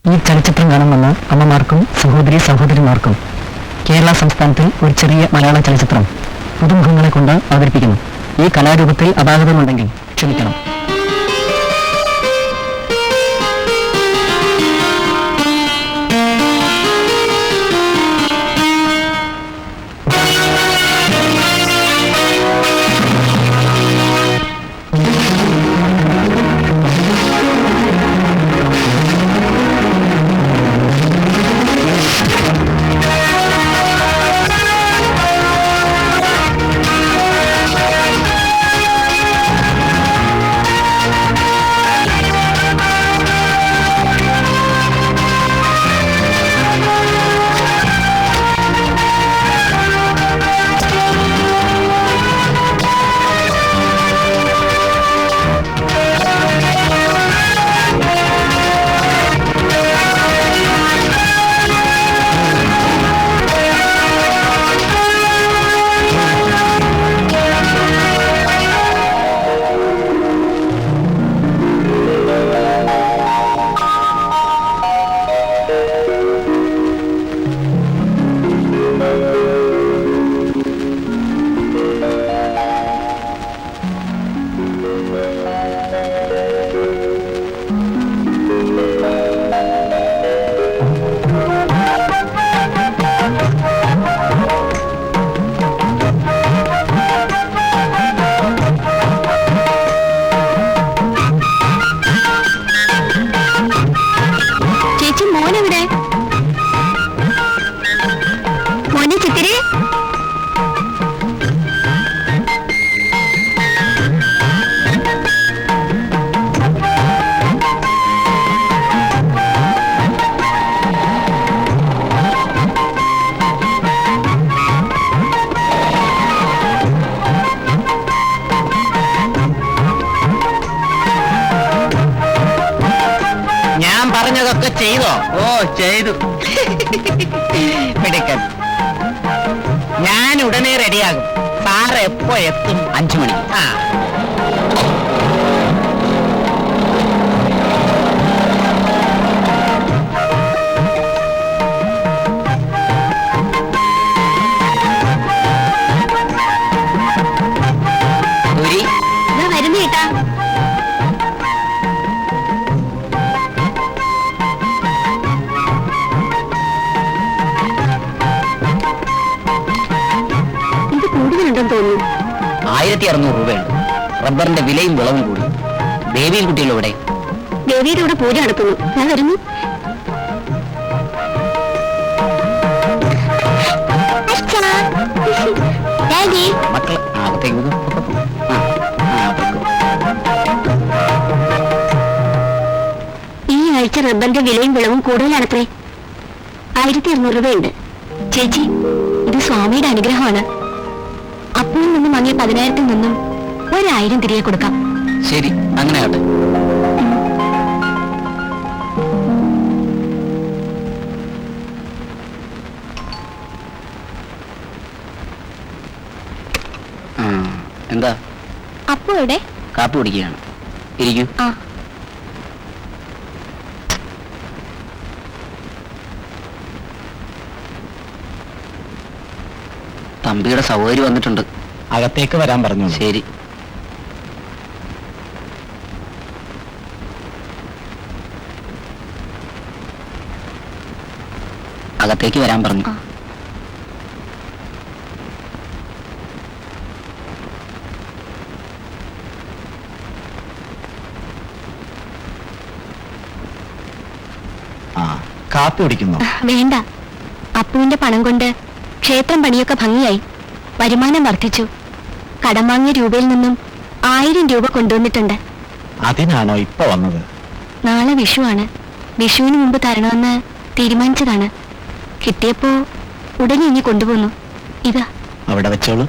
ഈ ചലച്ചിത്രം കാണുമെന്ന് അമ്മമാർക്കും സഹോദരിമാർക്കും കേരള സംസ്ഥാനത്തിൽ ഒരു ചെറിയ മലയാള ചലച്ചിത്രം പുതുമുഖങ്ങളെ കൊണ്ട് അവതരിപ്പിക്കുന്നു. ഈ കലാരൂപത്തിൽ അപാകതമുണ്ടെങ്കിൽ ക്ഷമിക്കണം. പറഞ്ഞതൊക്കെ ചെയ്തോ? ഓ ചെയ്തു. മിടുക്കൻ. ഞാൻ ഉടനെ റെഡിയാകും. സാറ് എപ്പോ എത്തും? 5 മണിക്ക്. ആ വരുന്നു കേട്ടാ. തോന്നുന്നു 1600 രൂപയുണ്ട്. റബ്ബറിന്റെ വിലയും വിളവും കൂടി. ദേവിയിൽ കുട്ടികൾ ഇവിടെ. ദേവിയുടെ കൂടെ പൂജ നടത്തുന്നു. ഞാൻ വരുന്നു. മക്കൾ അകത്തേക്ക് ഈ ആഴ്ച റബ്ബറിന്റെ വിലയും വിളവും കൂടുതലാണത്രേ. 1200 രൂപയുണ്ട്. ചേച്ചി, ഇത് സ്വാമിയുടെ അനുഗ്രഹമാണ്. അപ്പൂരിൽ നിന്നും വാങ്ങിയ 10,000-ൽ നിന്നും 1000 തിരികെ കൊടുക്കാം. ശരി, അങ്ങനെ ആട്ടെ. എന്താ? അപ്പു എവിടെ? കാപ്പി കുടിക്കുകയാണ്. ഇരിക്കൂ. തമ്പിയുടെ സഹോദരി വന്നിട്ടുണ്ട്. അകത്തേക്ക് വരാൻ പറഞ്ഞു. ശരി. അകത്തേക്ക് വരാൻ പറഞ്ഞു. കാപ്പി കുടിക്കുന്നു. വേണ്ട. അപ്പുവിന്റെ പണം കൊണ്ട് ക്ഷേത്രം പണിയൊക്കെ ഭംഗിയായി. വരുമാനം വർദ്ധിച്ചു. കടം വാങ്ങിയ രൂപയിൽ നിന്നും 1000 രൂപ കൊണ്ടുവന്നിട്ടുണ്ട്. അതിനാണോ ഇപ്പൊ വന്നത്? നാളെ വിഷുവാണ്. വിഷുവിന് മുമ്പ് തരണമെന്ന് തീരുമാനിച്ചതാണ്. കിട്ടിയപ്പോ ഉടനെ ഇനി കൊണ്ടുപോന്നു. ഇതാ. അവിടെ വെച്ചോളൂ.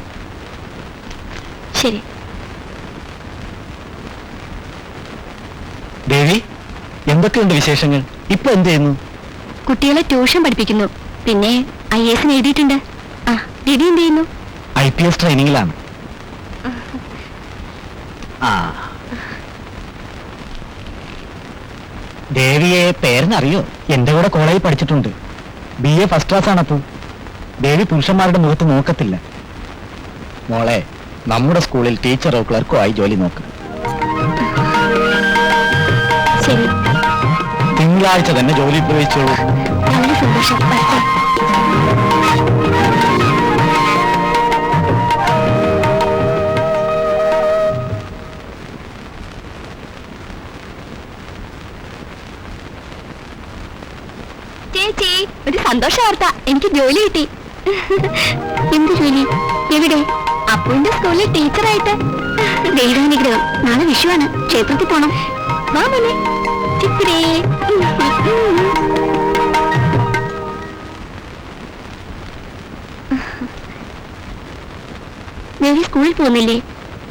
ശരി. ദേവി, എന്തൊക്കെയുണ്ട് വിശേഷങ്ങൾ? ഇപ്പൊ എന്ത് ചെയ്യുന്നു? കുട്ടികളെ ട്യൂഷൻ പഠിപ്പിക്കുന്നു. പിന്നെ IAS എഴുതിയിട്ടുണ്ട്. രവി എന്ത് ചെയ്യുന്നു? IPS ട്രെയിനിങ്ങിലാണ്. ദേവിയെ പേരെന്നറിയോ? എന്റെ കൂടെ കോളേജിൽ പഠിച്ചിട്ടുണ്ട്. BA ഫസ്റ്റ് ക്ലാസ് ആണപ്പോ. ദേവി പുരുഷന്മാരുടെ മുഖത്ത് നോക്കത്തില്ല. മോളെ, നമ്മുടെ സ്കൂളിൽ ടീച്ചറോ ക്ലർക്കോ ആയി ജോലി നോക്ക്. ശരി, തിങ്കളാഴ്ച തന്നെ ജോലി പ്രവേശിച്ചോളൂ. വളരെ സന്തോഷം. വരട്ടെ. ചേച്ചി, ഒരു സന്തോഷ വാർത്ത. എനിക്ക് ജോലി കിട്ടി. എന്ത് ജോലി? എവിടെ? അപ്പുവിന്റെ സ്കൂളിൽ ടീച്ചറായിട്ട്. ദൈവാനുഗ്രഹം. നാളെ വിഷുവാണ്, ക്ഷേത്രത്തിൽ പോണം. വാ മോനെ. ചിത്രേ. ദേവി സ്കൂളിൽ പോകുന്നില്ലേ?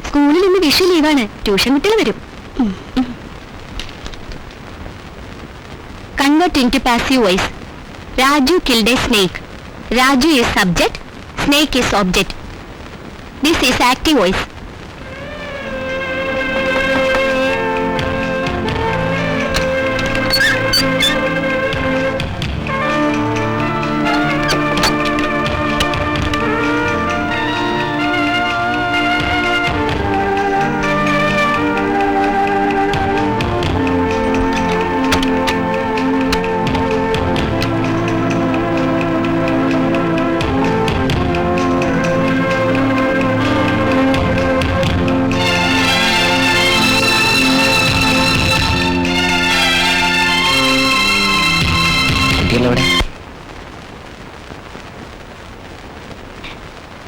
സ്കൂളിൽ ഇന്ന് വിഷു ലീവാണ്. ട്യൂഷൻ കുട്ടികൾ വരും. Convert into passive voice. Raju killed a snake. Raju is subject, snake is object. This is active voice.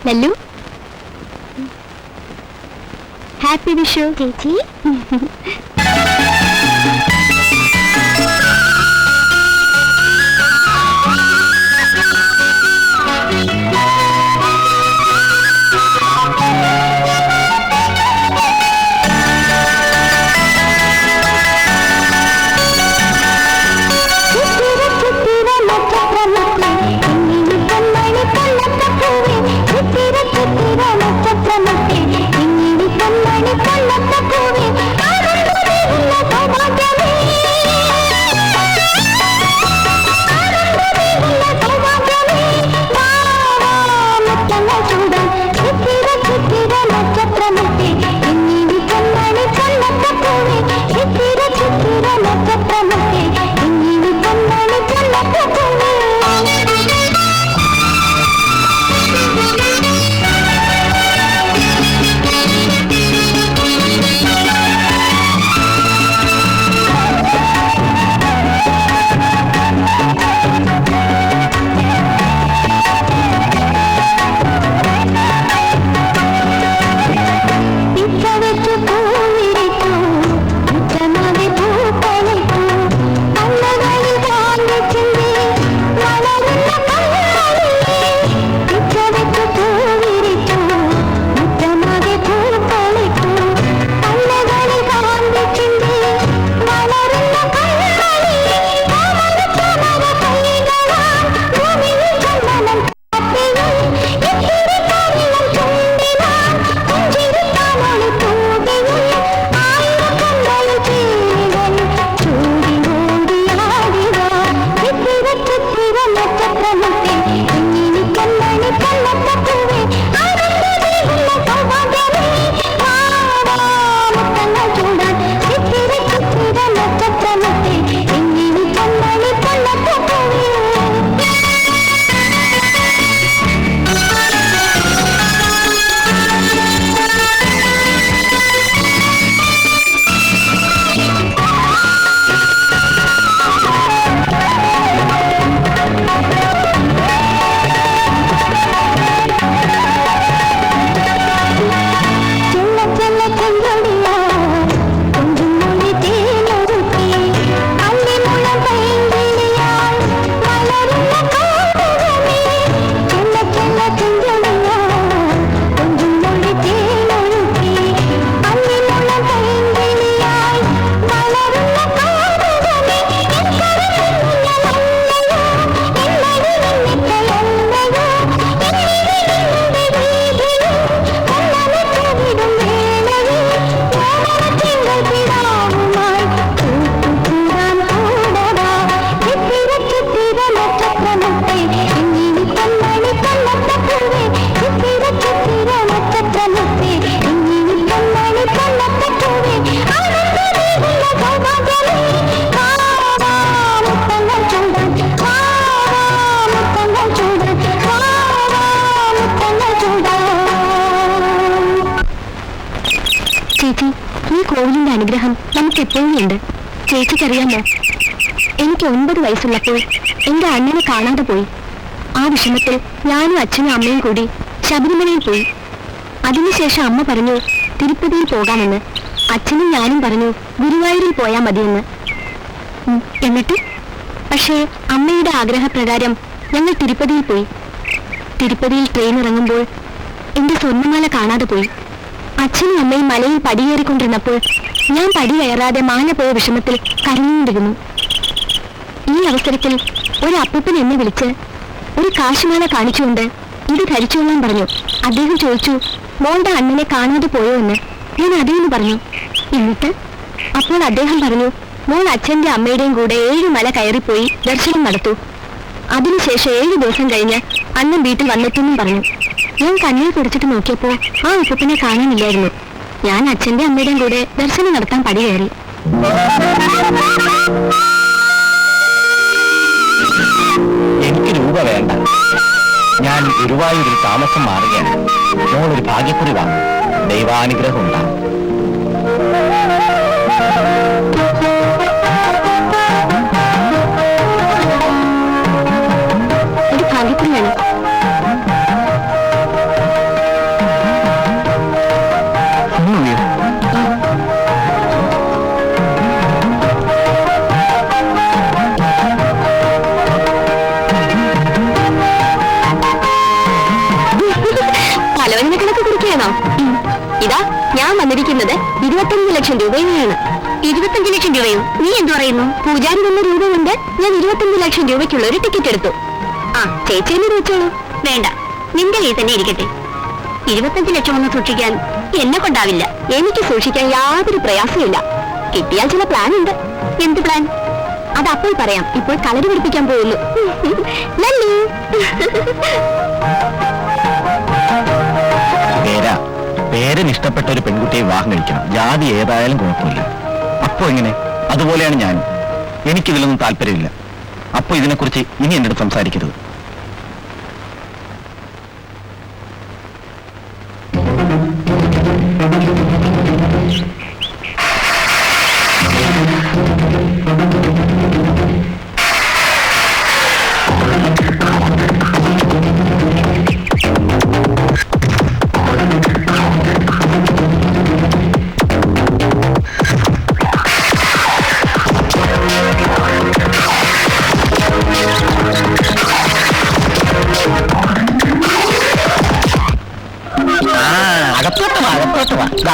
Lallu, happy Vishu ചേച്ചി. ആഗ്രഹം നമുക്ക് എപ്പോഴും ഉണ്ട്. ചേച്ചിക്കറിയാമോ, എനിക്ക് 9 വയസ്സുള്ളപ്പോൾ എന്റെ അണ്ണനെ കാണാതെ പോയി. ആ വിഷമത്തിൽ ഞാനും അച്ഛനും അമ്മയും കൂടി ശബരിമലയിൽ പോയി. അതിനുശേഷം അമ്മ പറഞ്ഞു തിരുപ്പതിയിൽ പോകാമെന്ന്. അച്ഛനും ഞാനും പറഞ്ഞു ഗുരുവായൂരിൽ പോയാൽ മതിയെന്ന്. എന്നിട്ട് പക്ഷേ അമ്മയുടെ ആഗ്രഹപ്രകാരം ഞങ്ങൾ തിരുപ്പതിയിൽ പോയി. തിരുപ്പതിയിൽ ട്രെയിൻ ഇറങ്ങുമ്പോൾ എന്റെ സ്വർണ്ണമാല കാണാതെ പോയി. അച്ഛനും അമ്മയും മലയിൽ പടിയേറിക്കൊണ്ടിരുന്നപ്പോൾ ഞാൻ പടി കയറാതെ മാല പോയ വിഷമത്തിൽ കരഞ്ഞുകൊണ്ടിരുന്നു. ഈ അവസരത്തിൽ ഒരു അപ്പൂപ്പൻ എന്നെ വിളിച്ച് ഒരു കാശുമാല കാണിച്ചുകൊണ്ട് ഇത് ധരിച്ചുകൊള്ളാൻ പറഞ്ഞു. അദ്ദേഹം ചോദിച്ചു, മോളുടെ അണ്ണനെ കാണാതെ പോയോ എന്ന്. ഞാൻ അതേന്ന് പറഞ്ഞു. എന്നിട്ട് അപ്പോൾ അദ്ദേഹം പറഞ്ഞു, മോൾ അച്ഛന്റെ അമ്മയുടെയും കൂടെ 7 മല കയറിപ്പോയി ദർശനം നടത്തൂ. അതിനുശേഷം 7 ദിവസം കഴിഞ്ഞ് അണ്ണൻ വീട്ടിൽ വന്നെത്തുമെന്നും പറഞ്ഞു. ഞാൻ കണ്ണിൽ പിടിച്ചിട്ട് നോക്കിയപ്പോ ആ ഉപ്പനെ കാണാനില്ലായിരുന്നു. ഞാൻ അച്ഛന്റെ അമ്മയുടെയും കൂടെ ദർശനം നടത്താൻ പടി കയറി. എനിക്ക് രൂപ വേണ്ട, ഞാൻ ഗുരുവായൂരിൽ താമസം മാറുകയാണ്. മോളൊരു ഭാഗ്യക്കുറിവാണ്, ദൈവാനുഗ്രഹം ഉണ്ടാവും. ഒരു ഭാഗ്യക്കുറി വേണം. പലവഞ്ഞ കുറിക്കുകയാണോ? ഇതാ ഞാൻ വന്നിരിക്കുന്നത് 25 ലക്ഷം രൂപയാണ്. 25 ലക്ഷം രൂപയോ? നീ എന്തു പറയുന്നു? പൂജാരി തന്ന രൂപ കൊണ്ട് ഞാൻ 25 ലക്ഷം രൂപയ്ക്കുള്ള ഒരു ടിക്കറ്റ് എടുത്തു. ആ ചേച്ചി എന്നെ വെച്ചോളൂ. വേണ്ട, നിന്റെ കയ്യിൽ തന്നെ ഇരിക്കട്ടെ. 25 ലക്ഷം ഒന്നും സൂക്ഷിക്കാൻ എന്നെ കൊണ്ടാവില്ല. എനിക്ക് സൂക്ഷിക്കാൻ യാതൊരു പ്രയാസമില്ല. കിട്ടിയാൽ ചില പ്ലാൻ ഉണ്ട്. എന്ത് പ്ലാൻ? അതപ്പോൾ പറയാം. ഇപ്പോൾ കളരി പഠിപ്പിക്കാൻ പോയുള്ളൂ. ലല്ലു പേരിന് ഇഷ്ടപ്പെട്ട ഒരു പെൺകുട്ടിയെ വിവാഹം കഴിക്കണം. ജാതി ഏതായാലും കുഴപ്പമില്ല. അപ്പോ എങ്ങനെ? അതുപോലെയാണ് ഞാനും. എനിക്കിതിലൊന്നും താല്പര്യമില്ല. അപ്പൊ ഇതിനെക്കുറിച്ച് ഇനി എൻ്റെ അടുത്ത് സംസാരിക്കരുത്.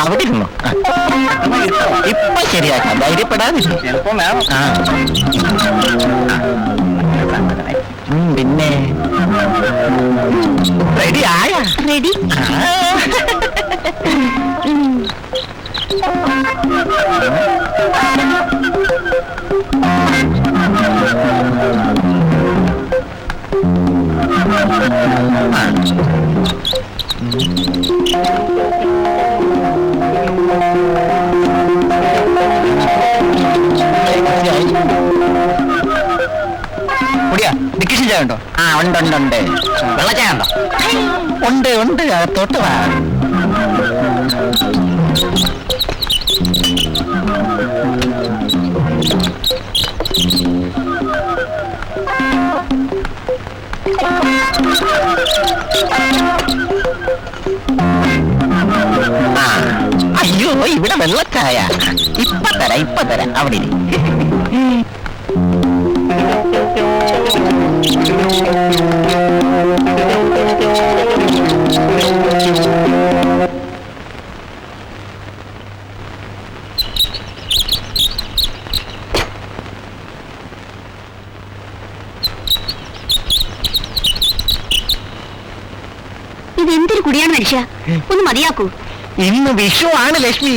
അവിടെ ഇരുന്നോ? ഇപ്പൊ ശരിയാക്കാം, ധൈര്യപ്പെടാതില്ല. പിന്നെ റെഡി ആയ? റെഡി. ഡിക്ഷൻ ചായ ഉണ്ടോ? ആ ഉണ്ട് ഉണ്ട് ഉണ്ട്. വെള്ളച്ചായ ഉണ്ടോ? ഉണ്ട് ഉണ്ട്. അകത്തോട്ട് വാ. അയ്യോ, ഇവിടെ വെള്ളച്ചായ. ഇപ്പൊ തരാം അവിടെ. ഇതെന്തൊരു കുടിയാണ് മനുഷ്യ, ഒന്ന് മതിയാക്കൂ. ഇന്ന് വിഷു ആണ് ലക്ഷ്മി.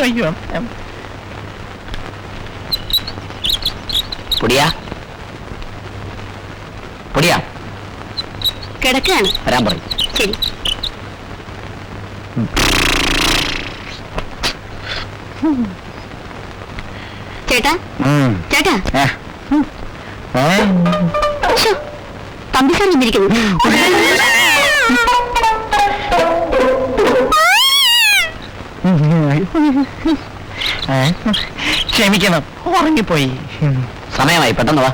അയ്യോ, പൊടിയാ പൊടിയാ കിടക്കാണ്. വരാൻ പറയും. ശരി. ചേട്ടാ ചേട്ടാ, തമ്പി സാർ വന്നിരിക്കുന്നു. ക്ഷമിക്കണം, ഉറങ്ങിപ്പോയി. സമയമായി, പെട്ടെന്ന് വാ.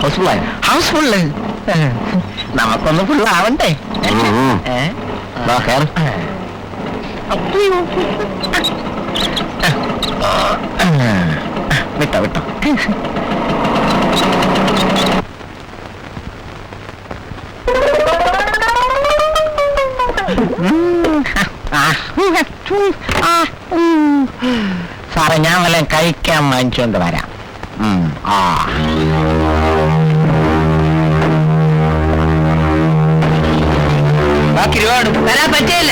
ഹൗസ്ഫുള്ളായോ? ഹൗസ്ഫുള്ള്. നമുക്കൊന്ന് ഫുള്ളാവണ്ടേ? വിട്ടോ വിട്ടോ. സാറേ, ഞാൻ വല്ല കഴിക്കാൻ വാങ്ങിച്ചുകൊണ്ട് വരാം. ബാക്കി ഒരുപാട് തരാൻ പറ്റില്ല.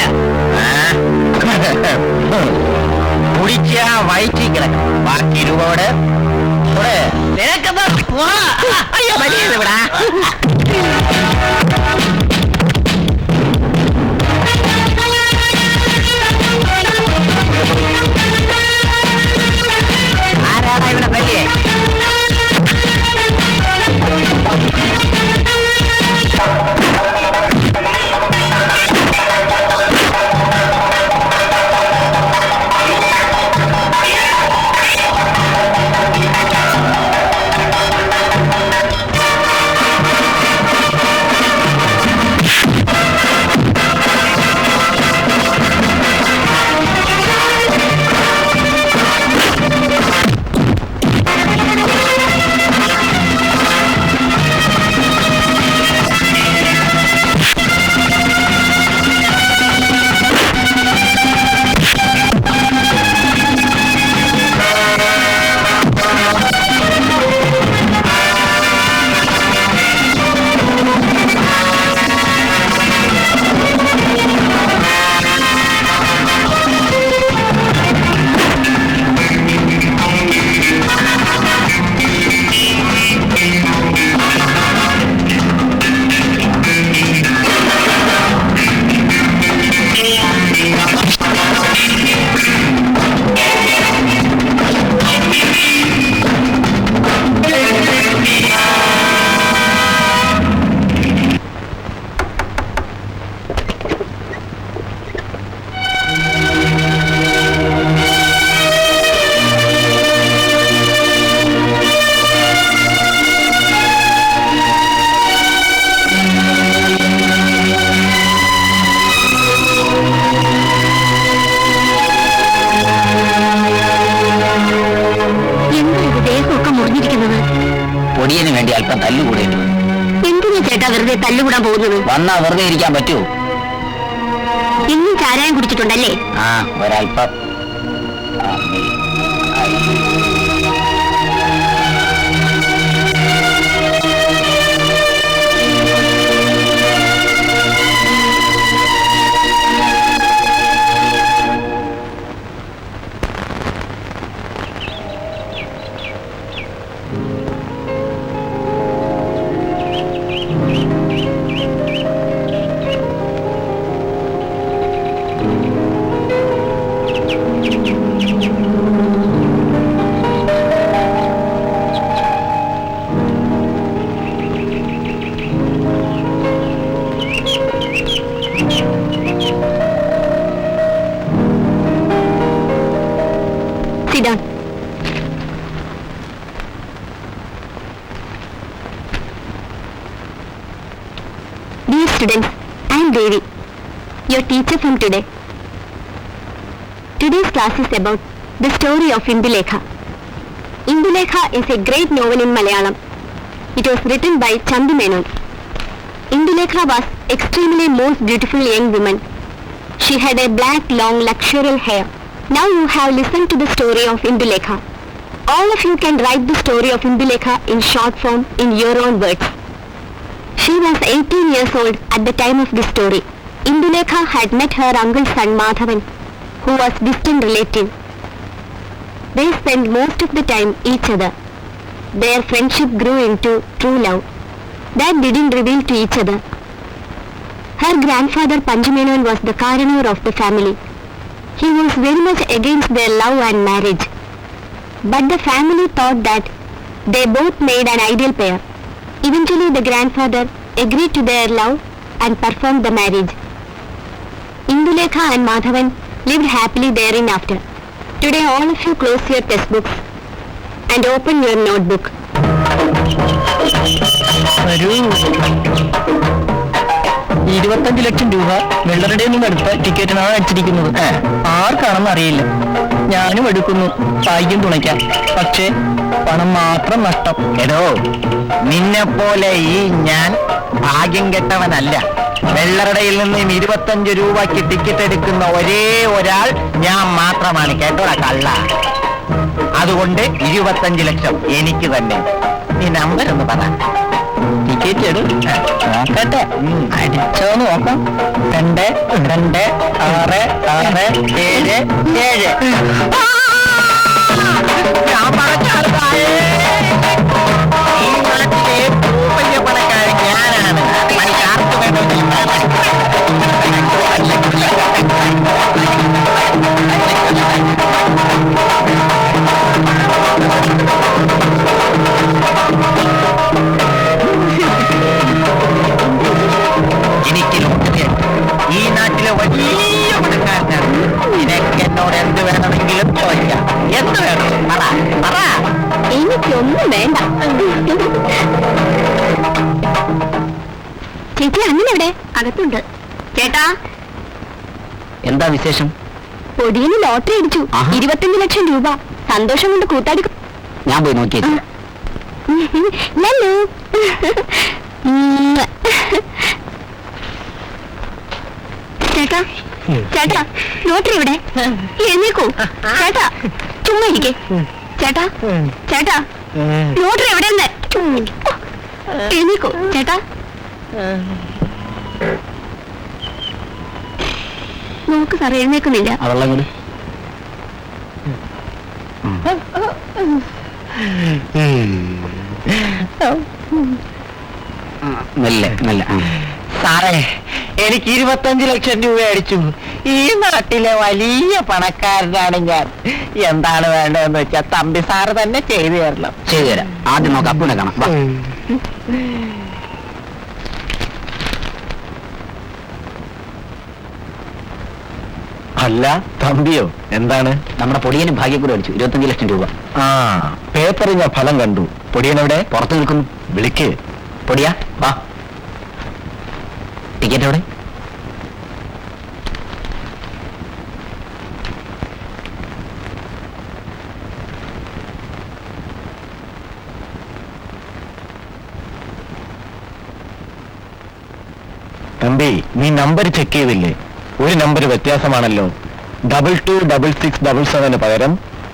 കുടിച്ച വയറ്റി കിടക്കും. ബാക്കി ഒരുപാട് വിടാ. ആരാടാ ഇവിടെ വലിയ? പൊടിയന് വേണ്ടി അല്പം തല്ലുകൂടേണ്ടി വന്നു. എന്തിനാ ചേട്ടാ വെറുതെ തല്ലുകൂടാൻ പോകുന്നത്? വന്നാ വെറുതെ ഇരിക്കാൻ പറ്റുമോ? ഇന്നും ചാരായം കുടിച്ചിട്ടുണ്ടല്ലേ? ആ, ഒരല്പം. Sit down. Dear students, I am Devi, your teacher from today. Today's class is about the story of Indulekha. Indulekha is a great novel in Malayalam. It was written by Chandu Menon. Indulekha was extremely most beautiful young woman. She had a black, long, luxurious hair. Now you have listened to the story of Indulekha. All of you can write the story of Indulekha in short form in your own words. She was 18 years old at the time of this story. Indulekha had met her uncle's son Madhavan, who was distant relative. They spent most of the time each other. Their friendship grew into true love. That didn't reveal to each other. Her grandfather Panchamenon was the coroner of the family. He was very much against their love and marriage. But the family thought that they both made an ideal pair. Eventually the grandfather agreed to their love and performed the marriage. Indulekha and Madhavan lived happily thereafter. Today all of you close your textbooks and open your notebook. വരൂ. 25 ലക്ഷം രൂപ വെള്ളറുടെ നിന്നും എടുത്ത ടിക്കറ്റിനാണ് അടിച്ചിരിക്കുന്നത്. ആർക്കാണെന്ന് അറിയില്ല. ഞാനും എടുക്കുന്നു ഭാഗ്യം തുണയ്ക്കാം. പക്ഷേ പണം മാത്രം നഷ്ടം. എടോ, നിന്നെ പോലെ ഈ ഞാൻ ഭാഗ്യം കെട്ടവനല്ല. വെള്ളറടയിൽ നിന്നും 25 രൂപയ്ക്ക് ടിക്കറ്റ് എടുക്കുന്ന ഒരേ ഒരാൾ ഞാൻ മാത്രമാണ്. കേട്ടോടാ കള്ള. അതുകൊണ്ട് 25 ലക്ഷം എനിക്ക് തന്നെ. നീ നമ്പർ ഒന്ന് പറ. ടിക്കറ്റ് എടു. നോക്കട്ടെ, അടിച്ചോന്ന് നോക്കാം. 2, 2, 6, 6, 7, 7. ഞാൻ പറഞ്ഞാലേ ഈ നാട്ടിലെ ഏറ്റവും വലിയ പണക്കാരൻ ഞാനാണ്. പണിക്കാർക്ക് എനിക്ക് ഈ നാട്ടിലെ വലിയ പണക്കാരനാണ്. നിനക്ക് എന്നോട് എന്ത് വേണമെങ്കിലും ചോദിക്കാം. എന്ത് വേണം പറ പറ. എനിക്കൊന്നും വേണ്ട. ചേച്ചി അങ്ങനെ എവിടെ? അകത്തുണ്ട്. ചേട്ടാ, എന്താ വിശേഷം? പൊടിയന് ലോട്ടറി അടിച്ചു. 25 ലക്ഷം രൂപ. സന്തോഷം കൊണ്ട് കൂത്താടി. ഞാൻ പോയി നോക്കിയേച്ചു. ലല്ലു. ചേട്ടാ, ചേട്ടാ, ലോട്ടറി എവിടെ? എഴുന്നേക്കൂ. ചേട്ടാ, ചുമ്മാ ഇരിക്കേ. ചേട്ടാ, ചേട്ടാ, ലോട്ടറി എവിടെയെന്ന്? എഴുന്നേക്കൂ. ചേട്ടാ, നോക്ക് സാർ, എഴുന്നേക്കുന്നില്ല. അവളെ കൂടി മെല്ലെ മെല്ലെ. സാറേ, എനിക്ക് 25 ലക്ഷം രൂപ അടിച്ചു. ഈ നാട്ടിലെ വലിയ പണക്കാരനാണ് ഞാൻ. എന്താണ് വേണ്ടതെന്ന് വെച്ചാൽ തമ്പി സാറ് തന്നെ ചെയ്തു തരണം. ചെയ്തു തരാം. ആദ്യം നോക്കാം, അപ്പുനെ കാണാം. വാ. അല്ല തമ്പിയോ, എന്താണ്? നമ്മുടെ പൊടിയന് ഭാഗ്യക്കൂടെ അടിച്ചു 25 ലക്ഷം രൂപ. ആ, പേപ്പറിൽ ഞാൻ ഫലം കണ്ടു. പൊടിയനെവിടെ? പുറത്ത് നിൽക്കുന്നു. വിളിക്ക്. പൊടിയാ വാ. ടിക്കറ്റ് എവിടെ? തമ്പി, നീ നമ്പർ ചെക്ക് ചെയ്തില്ലേ? ഒരു നമ്പർ വ്യത്യാസമാണല്ലോ. 226677 പകരം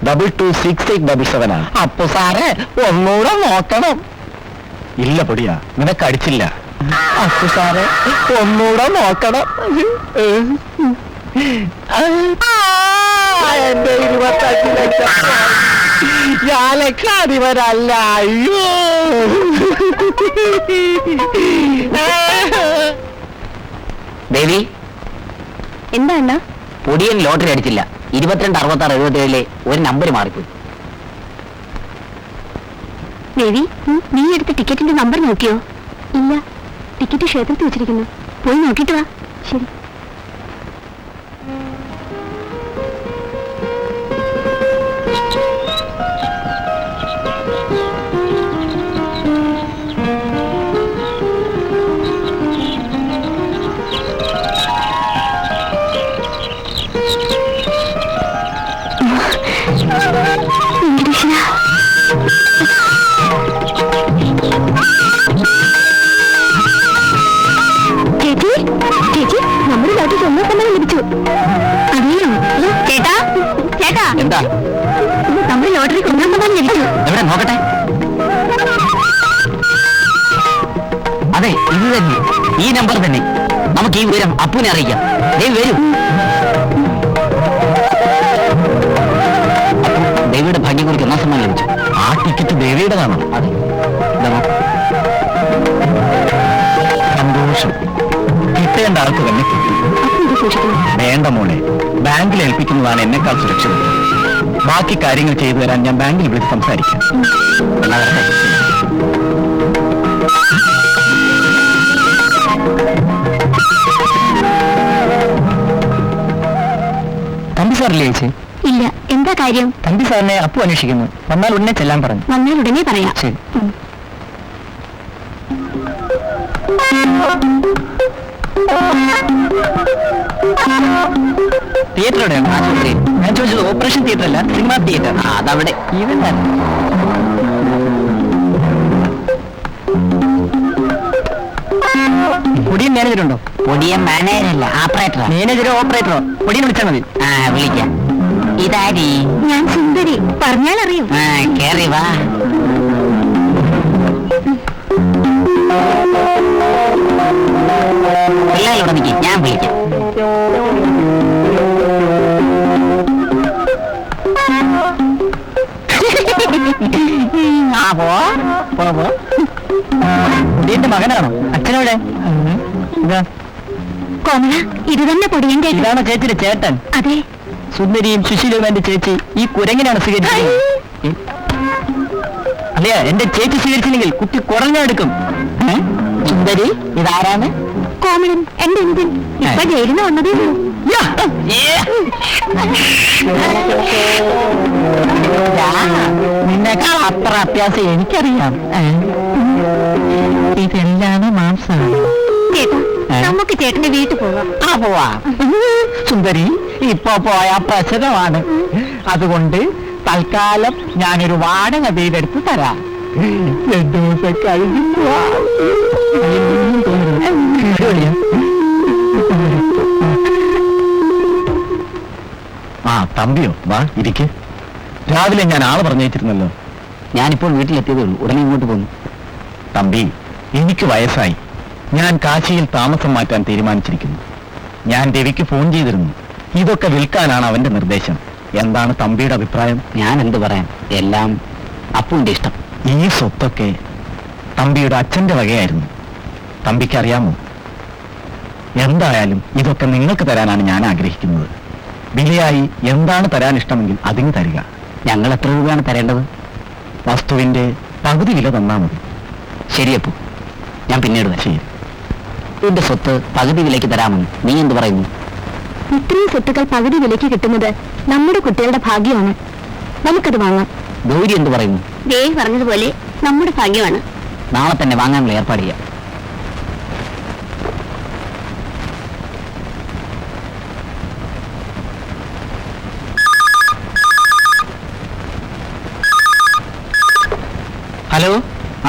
226877 ആണ്. അപ്പൊ സാറേ ഒന്നുകൂടെ നോക്കണം. ഇല്ല പൊടിയാ, നിനക്ക് അടിച്ചില്ല. അപ്പൊ സാറേ ഒന്നുകൂടെ നോക്കണം. എന്റെ 25 ലക്ഷം ഞാൻ ലക്ഷാധിപരല്ല. അയ്യോ. ദേവി, എന്താ അണ്ണാ? പൊടിയൻ ലോട്ടറി അടിച്ചില്ല. 22, 66, 77 ഒരു നമ്പർ മാറിപ്പോയി. ദേവി, നീ എടുത്ത ടിക്കറ്റിന്റെ നമ്പർ നോക്കിയോ? ഇല്ല, ടിക്കറ്റ് ക്ഷേത്രത്തിൽ വെച്ചിരിക്കുന്നു. പോയി നോക്കിട്ട് വാ. ശരി. ചേച്ചി, ചേച്ചി, നമ്മുടെ ലോട്ടറി 1 സമ്മാനം ലഭിച്ചു. അറിയോ? ചേട്ടാ, ചേട്ടാ, എന്താ? നമ്മുടെ ലോട്ടറി 1 സമ്മാനം ലഭിച്ചു. എവിടെ നോക്കട്ടെ. അതെ, ഇത് തന്നെ, ഈ നമ്പർ തന്നെ. നമുക്ക് ഈ വിവരം അപ്പുവിനെ അറിയിക്കാം. ദേവി വരൂ. ദേവിയുടെ ഭാഗ്യക്കുറിക്ക് 1 സമ്മാനം ലഭിച്ചു. ആ ടിക്കറ്റ് ദേവിയുടേതാണോ? അതെ. ഇതാ നോക്ക്. സന്തോഷം. കിട്ടേണ്ട ആൾക്ക് തന്നെ കിട്ടും. അപ്പൊ ഇത് സൂക്ഷിക്കണം. വേണ്ട മോളെ, ബാങ്കിൽ ഏൽപ്പിക്കുന്നതാണ് എന്നെക്കാൾ സുരക്ഷിതം. ബാക്കി കാര്യങ്ങൾ ചെയ്തു തരാൻ ഞാൻ ബാങ്കിൽ വിളിച്ച് സംസാരിക്കാം. തമ്പി സാറില്ലേ ചേച്ചി? ഇല്ല, എന്താ കാര്യം? തമ്പി സാറിനെ അപ്പു അന്വേഷിക്കുന്നു. വന്നാൽ ഉടനെ ചെല്ലാൻ പറഞ്ഞു. വന്നാൽ ഉടനെ പറയാം. ശരി. തിയേറ്റർ എവിടെയാണ്? ആശുപത്രി. ഞാൻ ചോദിച്ചത് ഓപ്പറേഷൻ തിയേറ്റർ അല്ല, സിനിമ തിയേറ്റർ. അതവിടെ. ഇവൻ തന്നെ. പൊടിയൻ മാനേജറുണ്ടോ? പൊടിയൻ മാനേജറല്ല, ഓപ്പറേറ്ററാ. മാനേജറോ ഓപ്പറേറ്ററോ? പൊടിയൻ വിളിച്ചാൽ മതി. വിളിക്കാം. ഇതാരി? ഞാൻ സുന്ദരി. പറഞ്ഞാൽ അറിയും. കേറി വാ. പിള്ളേരോട് നിൽക്കി, ഞാൻ വിളിക്കാം. പൊടിയന്റെ മകനാണോ? അച്ഛനോടെ? ഇതാ. കോമള, ഇത് തന്നെ പൊടിയന്റെ. ഇതാണോ ചേച്ചിയുടെ ചേട്ടൻ? അതെ. സുന്ദരിയും സുശീലവും എന്റെ ചേച്ചി ഈ കുരങ്ങനാണ് സ്വീകരിച്ചത്. അല്ലയാ, എന്റെ ചേച്ചി സ്വീകരിച്ചില്ലെങ്കിൽ കുട്ടി കുറഞ്ഞെടുക്കും. സുന്ദരി, ഇതാരാണ്? കോമളൻ, എന്റെ എന്തിൻ. ഇപ്പൊ ജയിലിൽ നിന്ന് വന്നതേ ഉള്ളൂ. നിന്നെക്കാൾ അത്ര അത്യാവശ്യം എനിക്കറിയാം. ഇതെല്ലാം മാംസമാണ്. ചേട്ടാ, നമുക്ക് ചേട്ടന്റെ വീട്ടിൽ പോകാം. പോവാ. സുന്ദരി, ഇപ്പൊ പോയ പ്രശ്നമാണ്. അതുകൊണ്ട് തൽക്കാലം ഞാനൊരു വാടക വീടെടുത്ത് തരാം. 2 ദിവസം കഴിഞ്ഞു പോവാം. തമ്പിയോ? വാ, ഇരിക്ക്. രാവിലെ ഞാൻ ആള് പറഞ്ഞേച്ചിരുന്നല്ലോ. ഞാനിപ്പോൾ വീട്ടിലെത്തിയതേ ഉള്ളൂ. ഉടനെ ഇങ്ങോട്ട് പോന്നു. തമ്പി, എനിക്ക് വയസ്സായി. ഞാൻ കാശിയിൽ താമസം മാറ്റാൻ തീരുമാനിച്ചിരിക്കുന്നു. ഞാൻ രവിക്ക് ഫോൺ ചെയ്തിരുന്നു. ഇതൊക്കെ വിൽക്കാനാണ് അവന്റെ നിർദ്ദേശം. എന്താണ് തമ്പിയുടെ അഭിപ്രായം? ഞാൻ എന്ത് പറയാൻ, എല്ലാം അപ്പുവിന്റെ ഇഷ്ടം. ഈ സ്വത്തൊക്കെ തമ്പിയുടെ അച്ഛന്റെ വകയായിരുന്നു. തമ്പിക്ക് അറിയാമോ? എന്തായാലും ഇതൊക്കെ നിങ്ങൾക്ക് തരാനാണ് ഞാൻ ആഗ്രഹിക്കുന്നത്. വിലയായി എന്താണ് തരാൻ ഇഷ്ടമെങ്കിൽ അതിന് തരിക. ഞങ്ങൾ എത്ര രൂപയാണ് തരേണ്ടത്? വസ്തുവിന്റെ പകുതി വില തന്നാ മതി. ശരിയപ്പോ, ഞാൻ പിന്നീട് വരാം. ശരി. ഇതിന്റെ സ്വത്ത് പകുതി വിലയ്ക്ക് തരാമെന്ന് നീ എന്ത് പറയുന്നു? ഇത്രയും സ്വത്തുക്കൾ പകുതി വിലയ്ക്ക് കിട്ടുന്നത് നമ്മുടെ കുട്ടികളുടെ ഭാഗ്യമാണ്. നമുക്കത് വാങ്ങാം. ഗൗരി എന്ത് പറയുന്നു? ദേവി പറഞ്ഞതുപോലെ നമ്മുടെ ഭാഗ്യമാണ്. നാളെ തന്നെ വാങ്ങാനുള്ള ഏർപ്പാട് ചെയ്യാം. ഹലോ,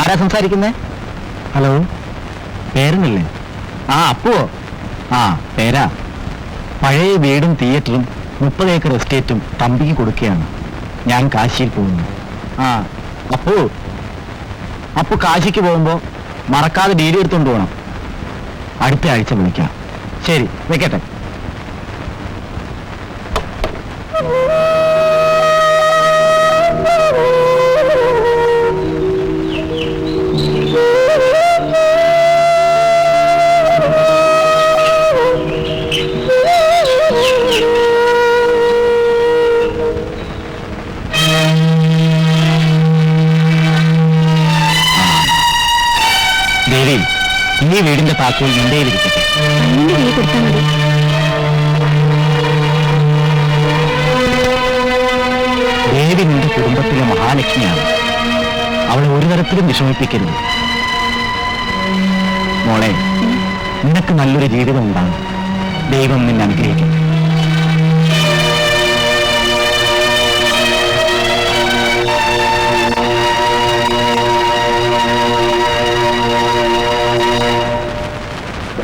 ആരാ സംസാരിക്കുന്നേ? ഹലോ, പേരനല്ലേ? അപ്പോ പേരാ. പഴയ വീടും തിയേറ്ററും 30 ഏക്കർ എസ്റ്റേറ്റും തമ്പിക്ക് കൊടുക്കുകയാണ്. ഞാൻ കാശിയിൽ പോകുന്നു. അപ്പോ കാശിക്ക് പോകുമ്പോ മറക്കാതെ ഡീഡി എടുത്തുകൊണ്ട് പോകണം. അടുത്ത ആഴ്ച വിളിക്കാം. ശരി, വെക്കട്ടെ. ദേവി, ഈ വീടിന്റെ താക്കോൽ നിന്റെയിലിരിക്കട്ടെ. നിന്റെ കയ്യിൽ കൊടുത്താൽ മതി. ദേവി നിന്റെ കുടുംബത്തിലെ മഹാലക്ഷ്മിയാണ്. അവളെ ഒരു തരത്തിലും വിഷമിപ്പിക്കരുത്. മോളെ, നിനക്ക് നല്ലൊരു ജീവിതം ഉണ്ടാകും. ദൈവം നിന്നെ അനുഗ്രഹിക്കും.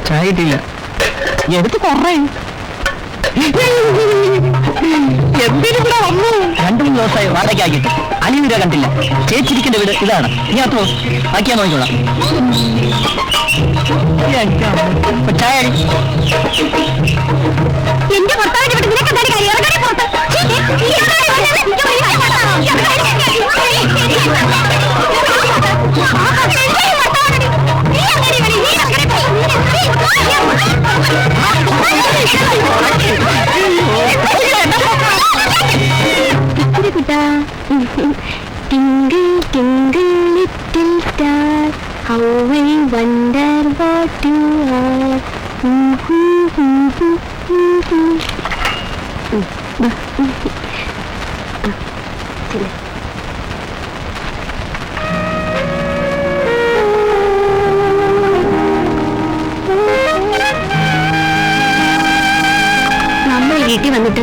ചായ കിട്ടിയില്ല. എടുത്ത് കുറേ എന്തിനും കൂടെ വന്നു. 2-3 ദിവസമായി വാടകയ്ക്കാക്കിട്ട്. അലിവിര കണ്ടില്ല. ചേച്ചിരിക്കേണ്ട വീട് ഇതാണ്. നീ അത്രോ ബാക്കിയാ നോക്കിക്കോളാം. ചായ അടി. എന്റെ ഭർത്താവിന്റെ വീട്ടിൽ നിനക്ക് എന്താണ് കാര്യം? ഇറങ്ങടി പുറത്ത്. നീ എവിടെയാണ് വന്നത്? എനിക്ക് ഒരു കാര്യം വേണം. നീ അങ്ങനെ നമ്മൾ വീട്ടിൽ വന്നിട്ട്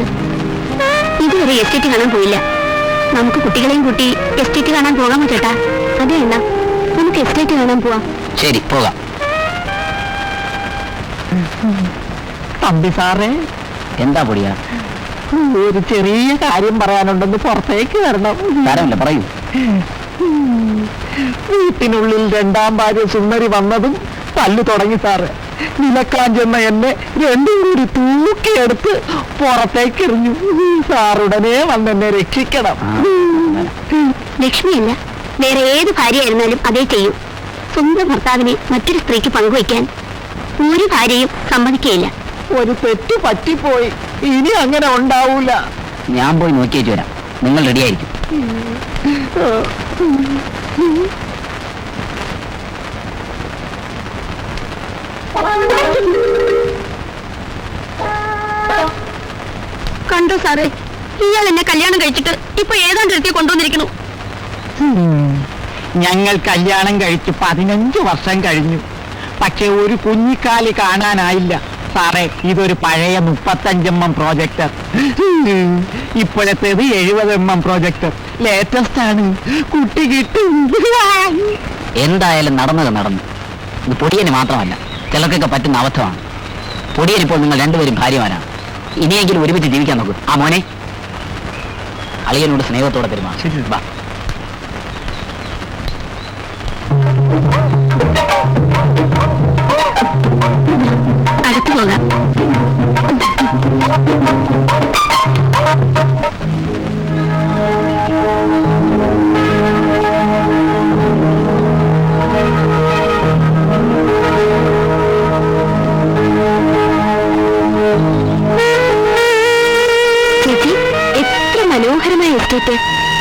ഇതുവരെ എസ്റ്റേറ്റ് കാണാൻ പോയില്ല. നമുക്ക് കുട്ടികളെയും കൂട്ടി എസ്റ്റേറ്റ് കാണാൻ പോകാമോ ചേട്ടാ? അതെ എന്നാ നമുക്ക് എസ്റ്റേറ്റ് കാണാൻ പോവാം. ശരി, പോകാം. തമ്പി സാറേ, എന്താ പൊടിയാ? ഒരു ചെറിയ കാര്യം പറയാനുണ്ടെന്ന് പുറത്തേക്ക് വരണം. സാരമില്ല, പറയൂ. വീട്ടിനുള്ളിൽ രണ്ടാം ഭാര്യ സുന്ദരി വന്നതും തല്ലു തുടങ്ങി സാറ്. നിലക്കാൻ ചെന്ന എന്നെ രണ്ടും കൂടി തൂക്കിയെടുത്ത് പുറത്തേക്ക് എറിഞ്ഞു. സാറുടനെ വന്നെന്നെ രക്ഷിക്കണം. ലക്ഷ്മിയല്ല, വേറെ ഏത് ഭാര്യയായിരുന്നാലും അതേ ചെയ്യൂ. സ്വന്തം ഭർത്താവിനെ മറ്റൊരു സ്ത്രീക്ക് പങ്കുവയ്ക്കാൻ ഒരു ഭാര്യയും സമ്മതിക്കുകയില്ല. ഒരു തെറ്റ് പറ്റിപ്പോയി, ഇനി അങ്ങനെ ഉണ്ടാവൂല. ഞാൻ പോയി നോക്കിയേച്ചു വരാം. നിങ്ങൾ റെഡിയായിരിക്കും. കണ്ടോ സാറേ, ഇയാൾ എന്നെ കല്യാണം കഴിച്ചിട്ട് ഇപ്പൊ ഏതാണ്ട് എത്തി കൊണ്ടുവന്നിരിക്കുന്നു. ഞങ്ങൾ കല്യാണം കഴിച്ച് 15 വർഷം കഴിഞ്ഞു. പക്ഷെ ഒരു കുഞ്ഞിക്കാലി കാണാനായില്ല സാറേ. ഇതൊരു പഴയ 35 mm പ്രോജക്ടർ. ഇപ്പോഴത്തേത് 70 mm പ്രോജക്ടർ. ലേറ്റസ്റ്റ് ആണ്. കുട്ടി കിട്ടും. എന്തായാലും നടന്നത് നടന്നു. ഇത് പൊടിയന് മാത്രമല്ല, ചിലർക്കൊക്കെ പറ്റുന്ന അബദ്ധമാണ്. പൊടിയനിപ്പോൾ നിങ്ങൾ രണ്ടുപേരും ഭാര്യമാരാണ്. ഇനിയെങ്കിലും ഒരുമിച്ച് ജീവിക്കാൻ നോക്കൂ. ആ മോനെ, അളിയനോട് സ്നേഹത്തോടെ പെരുമാറും. ബാ. അടുത്തു പോകാം. ചേച്ചി, എത്ര മനോഹരമായ എസ്റ്റേറ്റ്!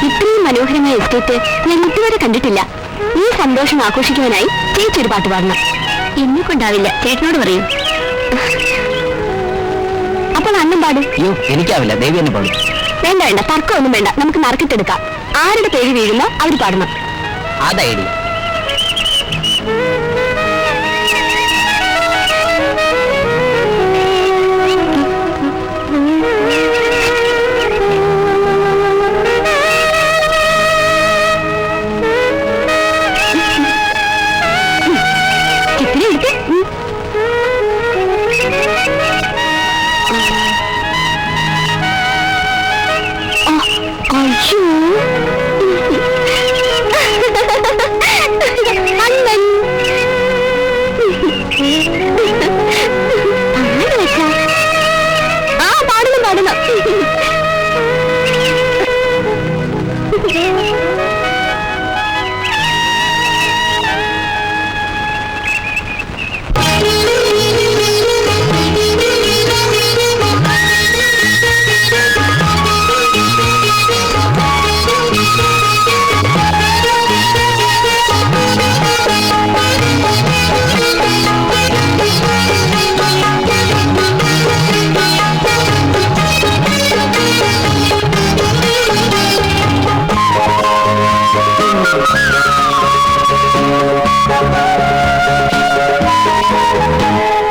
ഇത്രയും മനോഹരമായ എസ്റ്റേറ്റ് ഞാൻ ഇതുവരെ കണ്ടിട്ടില്ല. ഈ സന്തോഷം ആഘോഷിക്കുവാനായി ചേച്ചി ഒരു പാട്ട് പാടണം. എന്നെ കൊണ്ടാവില്ല, ചേട്ടനോട് പറയൂ. അപ്പോൾ അന്നം പാടും. അയ്യോ, എനിക്കാവില്ല. ദേവി എന്നെ പാടും. വേണ്ട വേണ്ട, തർക്കമൊന്നും വേണ്ട. നമുക്ക് നറുക്കിട്ടെടുക്കാം. ആരുടെ പേര് വീഴുന്നോ അവർ പാടണം. അത് ഐഡിയ.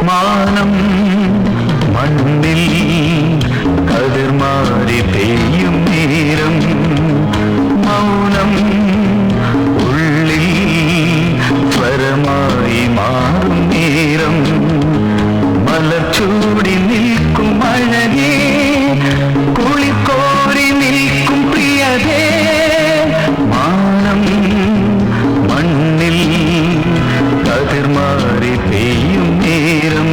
മാനം മണ്ണിൽ കതിർമാരി പെയ്യും നേരം, മൗനം ഉള്ളിൽ സ്വരമായി മാറും നേരം, മലർച്ചൂടി നിൽക്കും അഴകേ, കുളിക്കോരി നിൽക്കും പ്രിയതേ. മാനം മണ്ണിൽ കതിർമാരി പെയ്യും നേരം,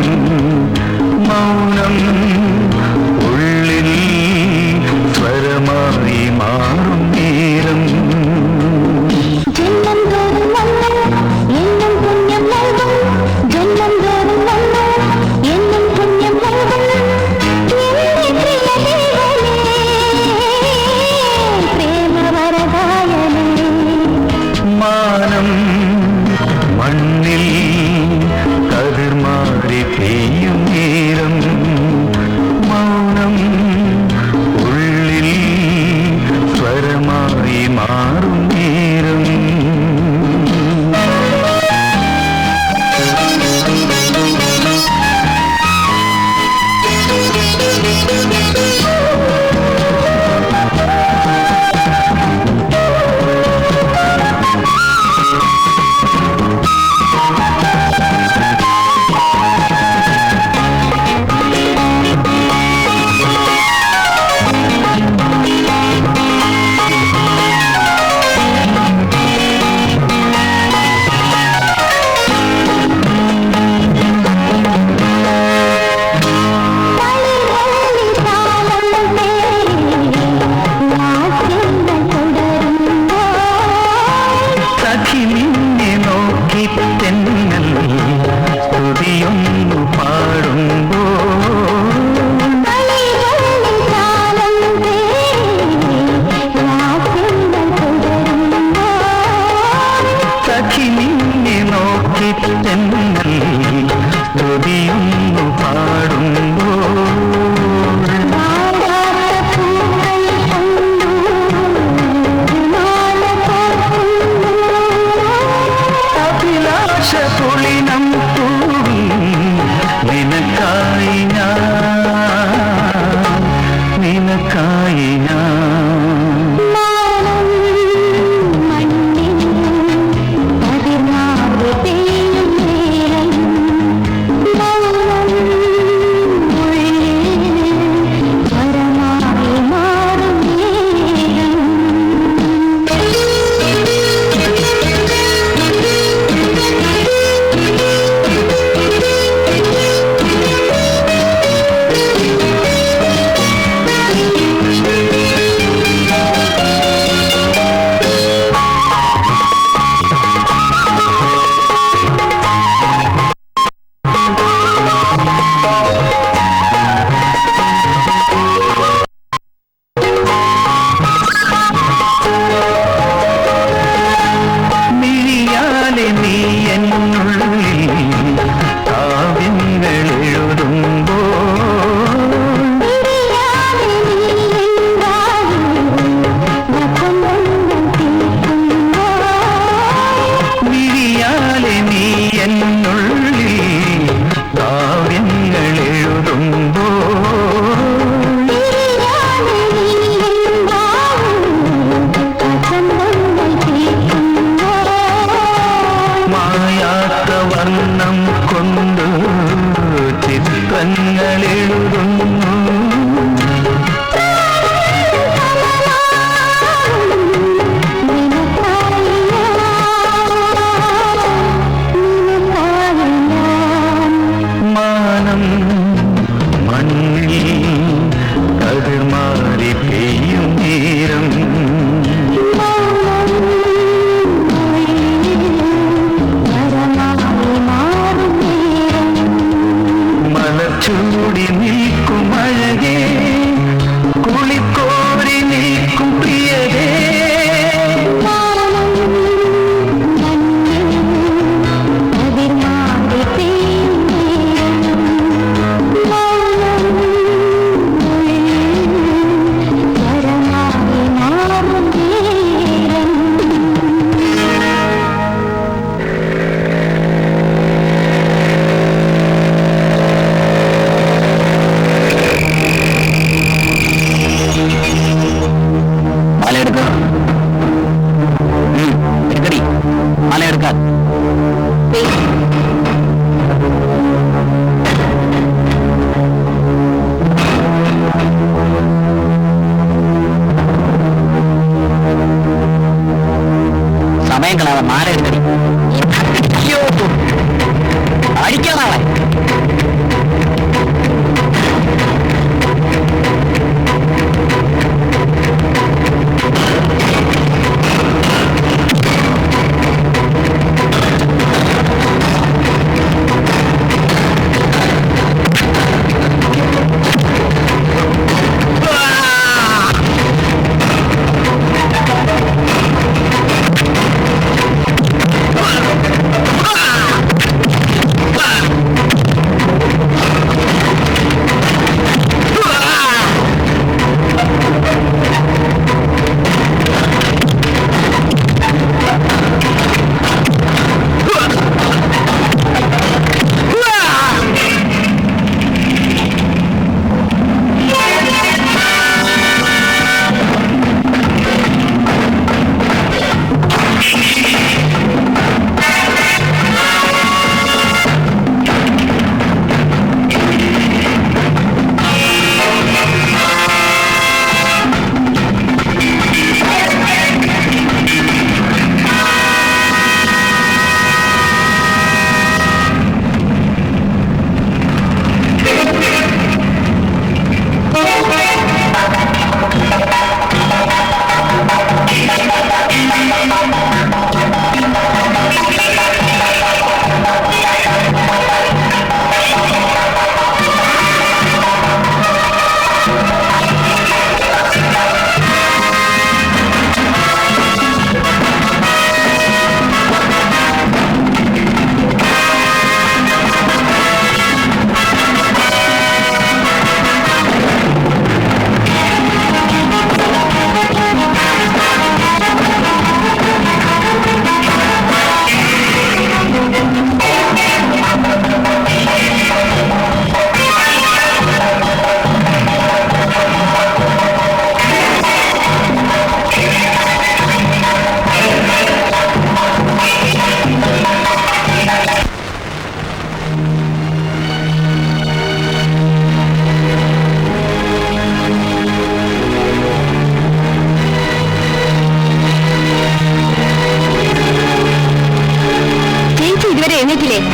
മൗനം ഉള്ളിൽ സ്വര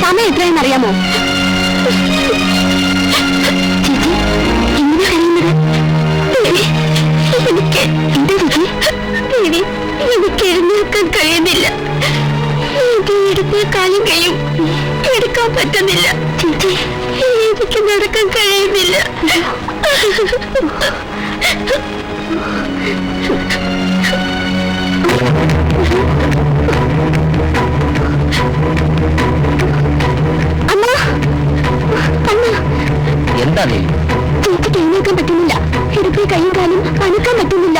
സമയം എത്രയെന്ന് അറിയാമോ? ചേച്ചി എങ്ങനെ കഴിയുന്നത്? എനിക്ക് എന്താ ചേച്ചി? എനിക്ക് എഴുന്നേൽക്കാൻ കഴിയുന്നില്ല. എടുത്ത കാലം കഴിയും, എടുക്കാൻ പറ്റുന്നില്ല. ചേച്ചി എനിക്ക് നടക്കാൻ കഴിയുന്നില്ല. അമ്മ അമ്മ എന്താ ചേച്ചിക്ക് എഴുന്നേൽക്കാൻ പറ്റുന്നില്ല. എടുത്ത കൈയും കാലും അനക്കാൻ പറ്റുന്നില്ല.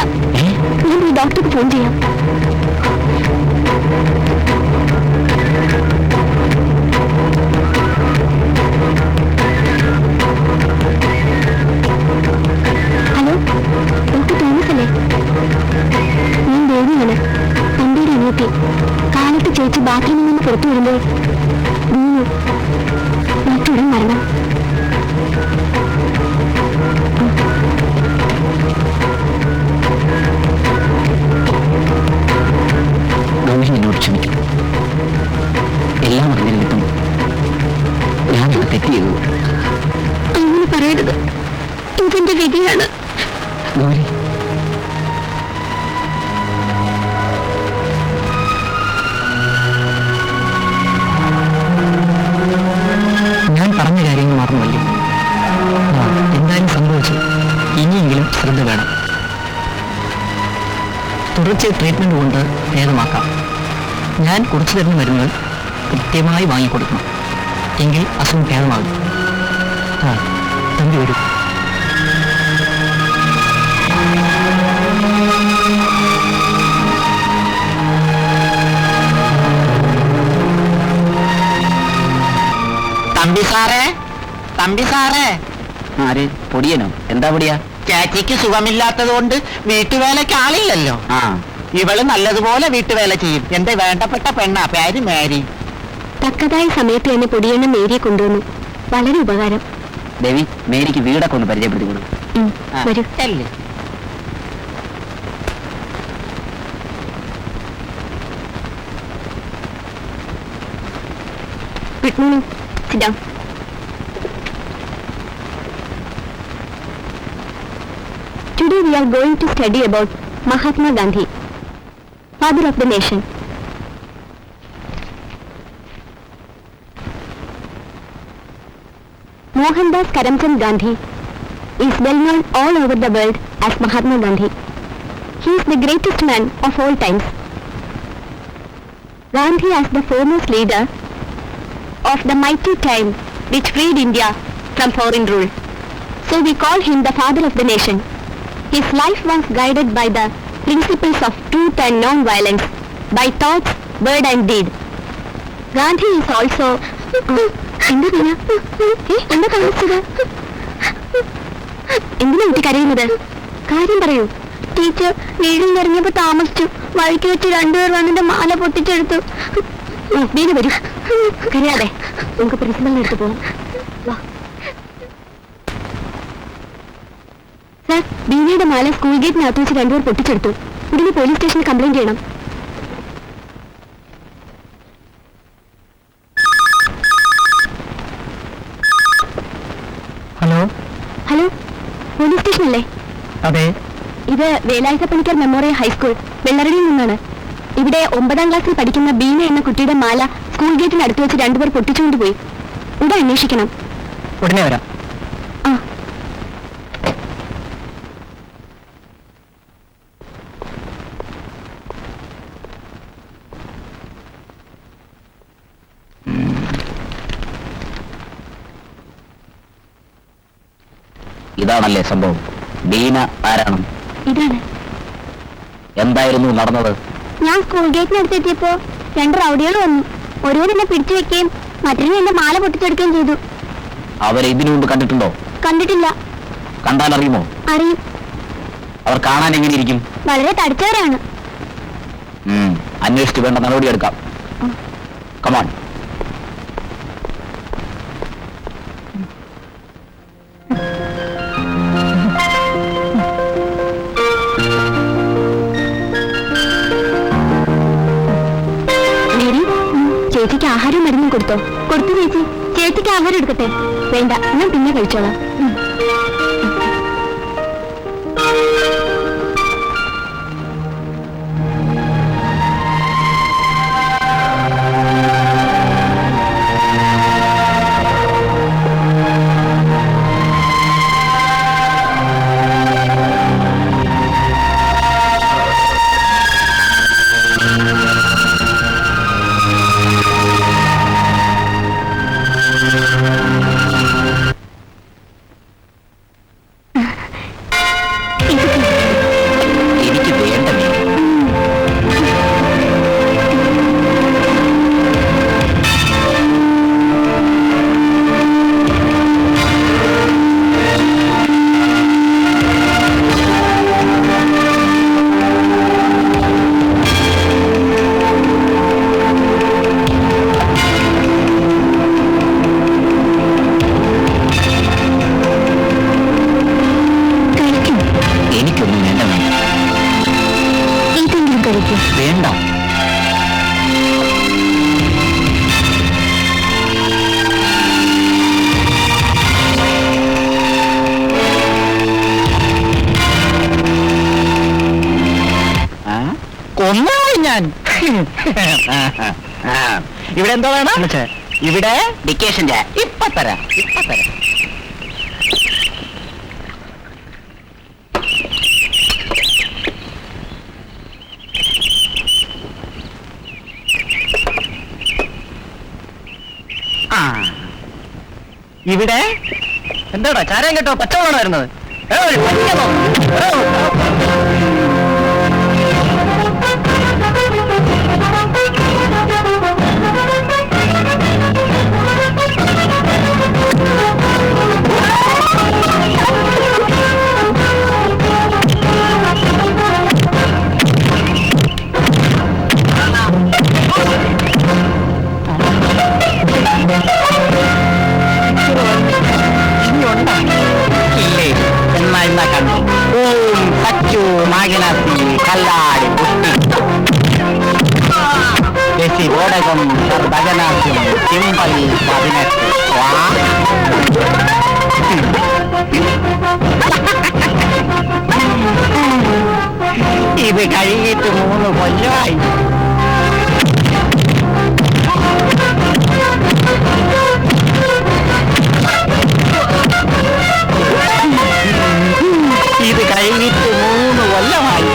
ഞാൻ ഈ ഡോക്ടർക്ക് ഫോൺ ചെയ്യാം. ഹലോ, ഡോക്ടർ തോമസ് അല്ലേ? ഞാൻ ദേവിയാണ്, തമ്പിയുടെ അനിയത്തി. കാലത്ത് ചേച്ചി ബാത്റൂമിൽ നിന്ന് പുറത്തു വരുമ്പോൾ വീണു. ഡോക്ടറുടൻ മരണം. എന്നോട് ക്ഷമിക്കും. എല്ലാം അറിഞ്ഞിട്ടും ഞാൻ തെറ്റ് ചെയ്തു. അങ്ങനെ പറയരുത്, ഇതെന്റെ വിധിയാണ്. ഗൗരി, ഞാൻ പറഞ്ഞ കാര്യങ്ങൾ മറന്നുവല്ലേ? എന്തായാലും സംഭവിച്ചു. ഇനിയെങ്കിലും ശ്രദ്ധ വേണം. തുടർച്ചയായി ട്രീറ്റ്മെന്റ് കൊണ്ട് ഭേദമാക്കാം. ഞാൻ കുറിച്ചു തരുന്ന മരുന്നുകൾ കൃത്യമായി വാങ്ങിക്കൊടുക്കണം. എങ്കിൽ അസുഖം ഭേദമാകും. തമ്പി വരൂ. തമ്പി സാറേ, തമ്പി സാറേ. ആര്? പൊടിയനോ? എന്താ പൊടിയാ? ചേച്ചിക്ക് സുഖമില്ലാത്തത് കൊണ്ട് വീട്ടുവേലയ്ക്ക് ആളില്ലല്ലോ. ആ, ഇവള് നല്ലതുപോലെ വീട്ടുവേല ചെയ്യും. എന്റെ വേണ്ടപ്പെട്ട പെണ്ണാ, പേര് മേരി. തക്കതായ സമയത്ത് തന്നെ പൊടിയെണ്ണം മേരിയെ കൊണ്ടുവന്നു. വളരെ ഉപകാരം. ദേവി, മേരിക്ക് വീടൊക്കെ ഒന്ന് പരിചയപ്പെടുത്തി കൊടുക്കും. വരൂ. Good morning. Sit down. Today we are going to study about Mahatma Gandhi, father of the nation. Mohandas Karamchand Gandhi is well known all over the world as Mahatma Gandhi. He is the greatest man of all times. Gandhi as the foremost leader of the mighty time which freed India from foreign rule. So we call him the father of the nation. His life was guided by the principles of truth and non-violence, by thoughts, word and deed. Gandhi is also... എന്താ കാണിച്ചത്? എന്തിനാ കുട്ടി കരയുന്നത്? കാര്യം പറയൂ. Teacher വീട്ടിൽ നിറഞ്ഞപ്പോ താമസിച്ചു. വഴിക്ക് വെച്ച് രണ്ടുപേർ വന്നിന്റെ മാല പൊട്ടിച്ചെടുത്തു. വീട് വരൂ, കരയാതെ. നമുക്ക് പ്രിൻസിപ്പലിന്റെ അടുത്ത് പോകാം. സർ, ബീനയുടെ മാല സ്കൂൾ ഗേറ്റിനകത്ത് വെച്ച് രണ്ടുപേർ പൊട്ടിച്ചെടുത്തു. ഉടനെ പോലീസ് സ്റ്റേഷനിൽ കംപ്ലൈന്റ് ചെയ്യണം. ഹലോ. ഹലോ, പോലീസ് സ്റ്റേഷൻ അല്ലേ? അതെ. ഇത് വേലായുധ പണിക്കർ മെമ്മോറിയൽ ഹൈസ്കൂൾ, വെള്ളറടിയിൽ നിന്നാണ്. ഇവിടെ 9ാം ക്ലാസ്സിൽ പഠിക്കുന്ന ബീന എന്ന കുട്ടിയുടെ മാല സ്കൂൾ ഗേറ്റിനടുത്ത് വെച്ച് രണ്ടുപേർ പൊട്ടിച്ചുകൊണ്ടുപോയി. ഇവിടെ അന്വേഷിക്കണം. ഉടനെ വരാം. ആ. ഇതാണല്ലേ സംഭവം? ബീന ആരാണ്? ഇതാണ്. എന്തായിരുന്നു നടന്നത്? ഞാൻ സ്കൂൾ ഗേറ്റിനടുത്ത് എത്തിയപ്പോ 2 റൗഡികൾ വന്നു. ഒരുവൻ എന്നെ പിടിച്ചു വെക്കുകയും മറ്റൊരു എന്റെ മാല പൊട്ടിച്ചെടുക്കുകയും ചെയ്തു. അവരെ ഇതിനു മുമ്പ് കണ്ടിട്ടുണ്ടോ? കണ്ടിട്ടില്ല. കണ്ടാൽ അറിയുമോ? അറിയും. അവർ കാണാൻ എങ്ങനെയിരിക്കും? വളരെ തടിച്ചവരാണ്. അന്വേഷിച്ച് വേണ്ട നടപടിയെടുക്കാം. കമാൺ. ചേച്ചിക്ക് ആഹാരം മരുന്നും കൊടുത്തോ? കൊടുത്തു ചേച്ചി. ചേച്ചിക്ക് ആഹാരം എടുക്കട്ടെ? വേണ്ട, ഞാൻ പിന്നെ കഴിച്ചോളാം. എനിക്ക് വേണ്ട മീൻ. എനിക്കൊന്നും വേണ്ട മീൻ. ഇതെങ്കിലും കഴിക്കും. വേണ്ട. കൊന്നായി ഞാൻ. ഇവിടെ എന്തോ വേണം? ഇവിടെ ഡിക്കേഷന്റെ ഇപ്പൊ തരാം. ഇവിടെ എന്താടാ ചാരം കേട്ടോ? പച്ചവെള്ളമാണ് വരുന്നത്. ഇല്ലേ? എന്നാ കണ്ടു. ഓം സച്ചു മാഗിനാത്തി കല്ലാടി പുട്ടി ദശി ഓടകം സർഭജനാഥ്യം ചിമ്പൽ 18 ഇത് കഴിഞ്ഞിട്ട് 3 കൊല്ലമായി. ഇത് കഴിഞ്ഞിട്ട് 3 കൊല്ലമായി.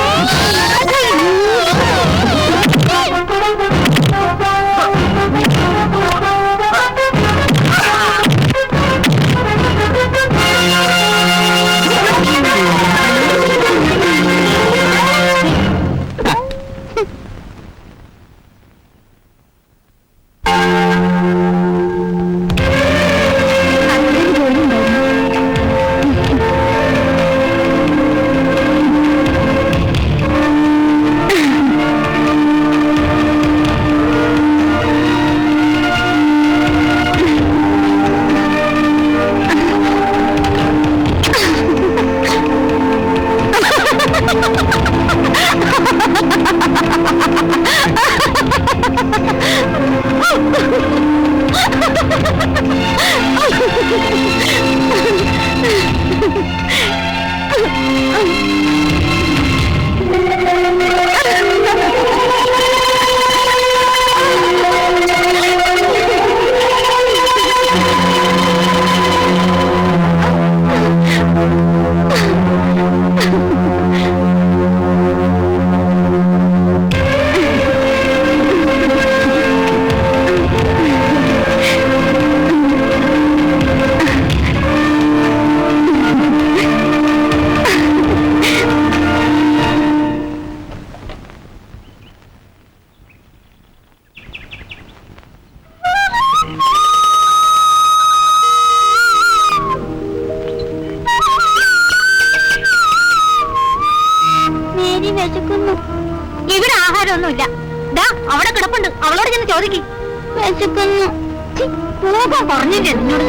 ഇവിടെ ആഹാരമൊന്നുമില്ല. അവിടെ കിടപ്പുണ്ട്, അവളോട് ചെന്ന് ചോദിക്കും. വിശക്കുന്നു. പോകാൻ പറഞ്ഞില്ലേ നിന്നോട്?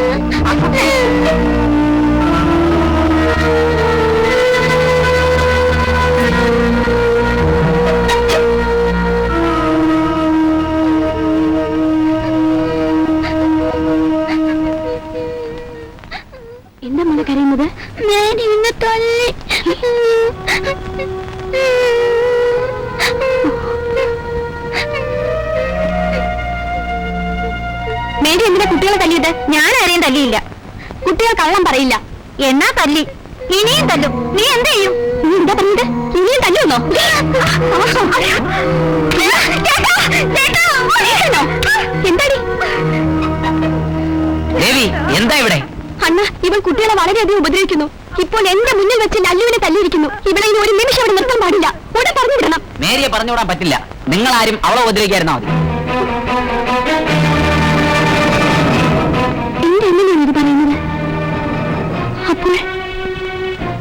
എന്നാ തല്ലി, ഇനിയും തല്ലും. നീ എന്ത് ചെയ്യും? നീ എന്താ പറഞ്ഞത്? ഇനിയും തല്ലുന്നോ? എന്താടി ദേവി, എന്താ ഇവിടെ? അണ്ണ, ഇവൾ കുട്ടികളെ വളരെയധികം ഉപദ്രവിക്കുന്നു. ഇപ്പോൾ എന്റെ മുന്നിൽ വെച്ച് ലല്ലുവിനെ തല്ലിയിരിക്കുന്നു. ഇവിടെ ഇനി ഒരു നിമിഷം അവിടെ നിർത്താൻ പാടില്ല. ഉടൻ പറഞ്ഞു വിടണം. മേരിയെ പറഞ്ഞുവിടാൻ പറ്റില്ല. നിങ്ങളാരും അവളെ ഉപദ്രവിക്കായിരുന്നാ മതി. എന്റെ എങ്ങനെയാണ് ഇത് പറയുന്നത്? അപ്പോൾ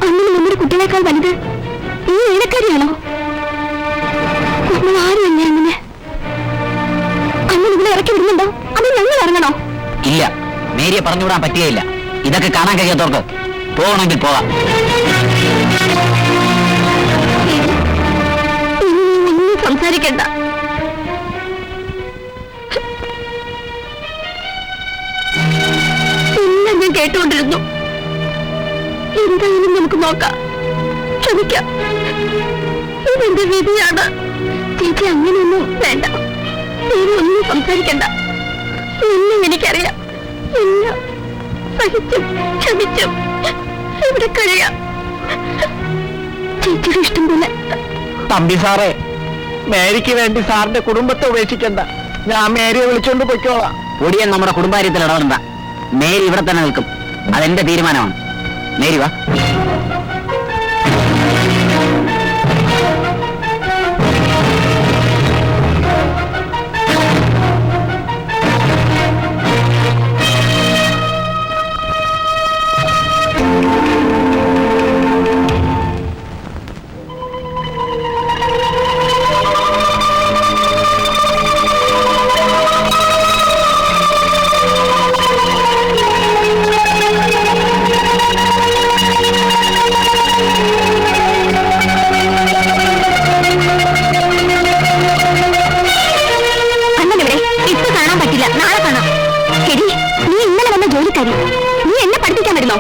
അന്ന് നമ്മുടെ കുട്ടികളെക്കാൾ വലുത് ഈ ഏലക്കാരിയാണോ? നമ്മൾ ആരുമല്ല അങ്ങനെ. അന്ന് നിങ്ങളെ ഇറക്കി വിടുന്നുണ്ടോ? അത് ഞങ്ങൾ ഇറങ്ങണോ? ഇല്ല, മേരിയെ പറഞ്ഞുവിടാൻ പറ്റുകയില്ല. ഇതൊക്കെ കാണാൻ കഴിയാത്തവർക്ക് പോകണമെങ്കിൽ പോകാം. ഒന്നും സംസാരിക്കണ്ട. എല്ലാം ഞാൻ കേട്ടുകൊണ്ടിരുന്നു. എന്തായാലും നമുക്ക് നോക്കാം, ക്ഷമിക്കാം. ഇതെന്റെ വിധിയാണ്. ചേച്ചി അങ്ങനെയൊന്നും വേണ്ട. നീ ഒന്നും സംസാരിക്കണ്ട. എന്നും എനിക്കറിയാം. എല്ലാം സഹിച്ചും ക്ഷമിച്ചും ഇവിടെ കഴിയാം. ചേച്ചിയുടെ ഇഷ്ടം പോലെ. തമ്പി സാറേ, മേരിക്ക് വേണ്ടി സാറിന്റെ കുടുംബത്തെ ഉപേക്ഷിക്കണ്ട. ഞാൻ മേരിയെ വിളിച്ചോണ്ട് പൊയ്ക്കോളാം. ഒടിയൻ നമ്മുടെ കുടുംബകാര്യത്തിൽ ഇടപെടണ്ട. മേരി ഇവിടെ തന്നെ നിൽക്കും. അതെന്റെ തീരുമാനമാണ്. മേരി വാ. നീ എന്നെ പഠിപ്പിക്കാൻ വരുന്നോ?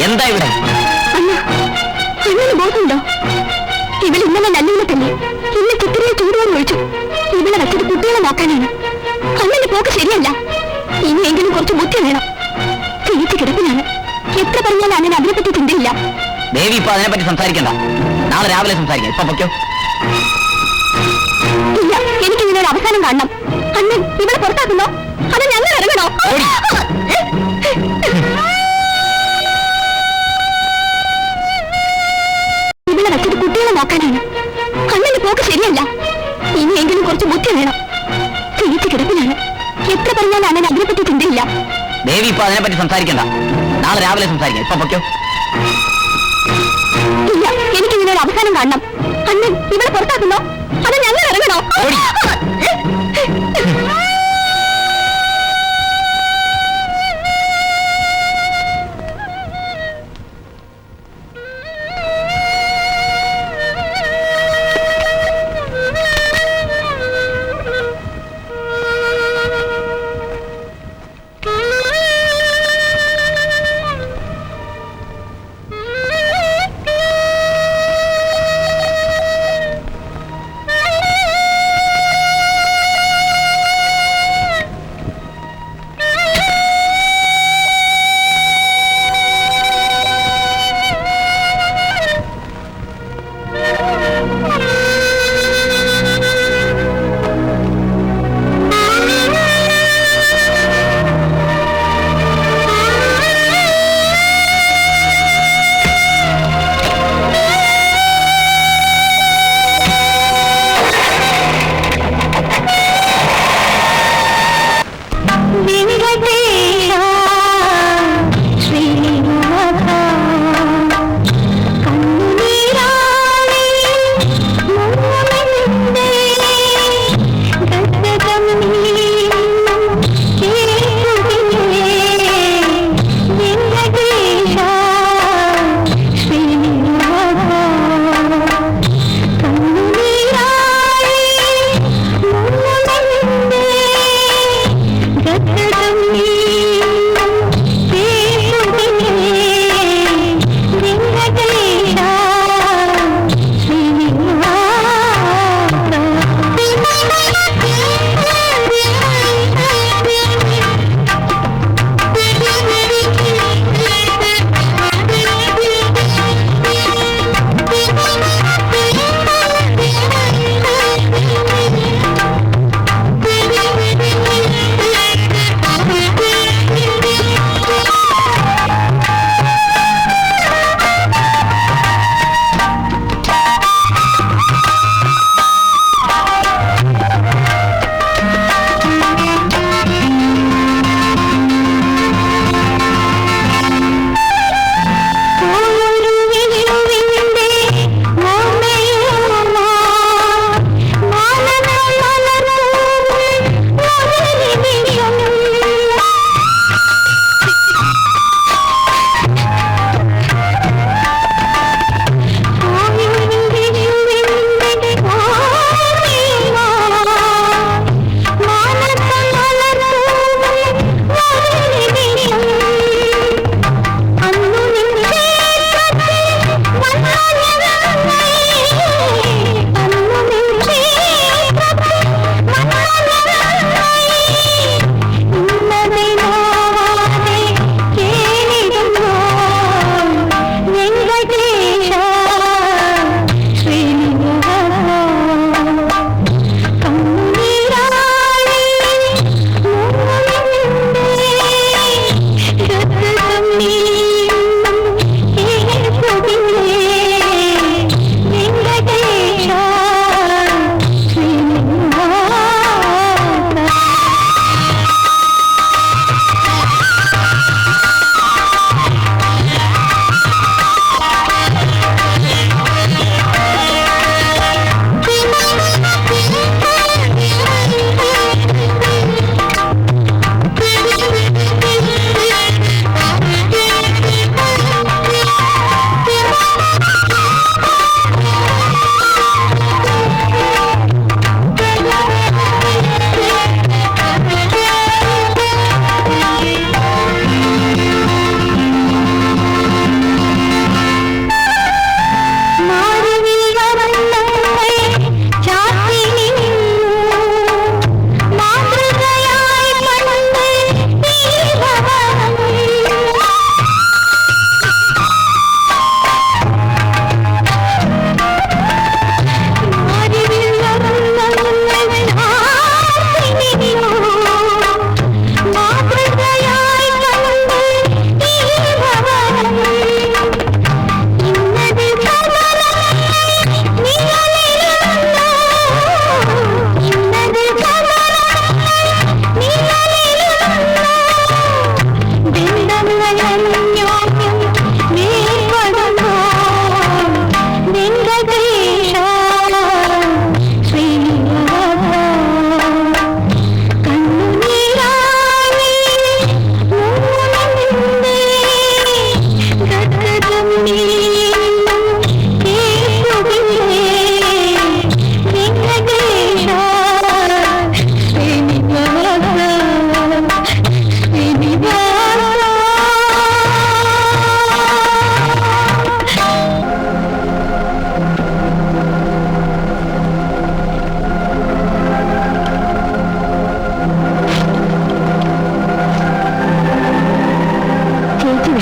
എന്താ ഇവിടെ? അണ്ണന് ബോധമുണ്ടോ? ഇവൾ ഇന്നലെ നല്ലുവിനെ തന്നെ ഇന്ന് ചിത്തിരിയെ ചൂടുവാൻ വിളിച്ചു. ഇവളെ വെച്ചത് കുട്ടികളെ നോക്കാനാണ്. അണ്ണന്റെ പോക്ക് ശരിയല്ല. ഇനിയെങ്കിലും കുറച്ച് ബുദ്ധി വേണം. തിരിച്ചു കിടപ്പിലാണ്. എത്ര പറഞ്ഞാലും അണ്ണന് അതിനെപ്പറ്റി ചിന്തയില്ല. ദേവി, ഇപ്പൊ അതിനെപ്പറ്റി സംസാരിക്കണ്ട. നാളെ രാവിലെ സംസാരിക്കാം. ഇപ്പൊ പൊയ്ക്കോ. ഇല്ല, എനിക്ക് ഇതിനൊരു അവസാനം കാണണം. അണ്ണൻ ഇവളെ പുറത്താക്കുന്നോ? അത് ഞങ്ങൾ ഇറങ്ങണോ? ഇവളെ വെച്ചത് കുട്ടികളെ നോക്കാനാണ്. അണ്ണന്റെ പോക്ക് ശരിയല്ല. ഇനിയെങ്കിലും കുറച്ച് ബുദ്ധി വേണം. തിരിച്ചു കിടപ്പിലാണ്. എത്ര പറഞ്ഞാലും അണ്ണൻ അതിനെപ്പറ്റി ചിന്തയില്ല. ദേവി, ഇപ്പൊ അതിനെപ്പറ്റി സംസാരിക്കണ്ട. നാളെ രാവിലെ സംസാരിക്കാം. ഇപ്പൊ പൊയ്ക്കോ. ഇല്ല, എനിക്ക് ഇതിനൊരു അവസാനം കാണണം. അണ്ണൻ ഇവളെ പുറത്താക്കുന്നോ? അത് ഞങ്ങൾ ഇറങ്ങണോ?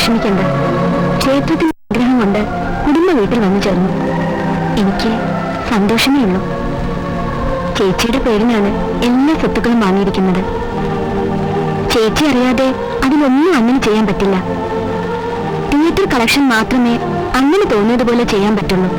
വിഷമിക്കണ്ട. ക്ഷേത്രത്തിന്റെ ആഗ്രഹം കൊണ്ട് കുടുംബ വീട്ടിൽ വന്നു ചേർന്നു. എനിക്ക് സന്തോഷമേ ഉള്ളൂ. ചേച്ചിയുടെ പേരിനാണ് എല്ലാ സ്വത്തുക്കളും വാങ്ങിയിരിക്കുന്നത്. ചേച്ചി അറിയാതെ അതിലൊന്നും അങ്ങനെ ചെയ്യാൻ പറ്റില്ല. തിയേറ്റർ കളക്ഷൻ മാത്രമേ അങ്ങനെ തോന്നിയതുപോലെ ചെയ്യാൻ പറ്റുള്ളൂ.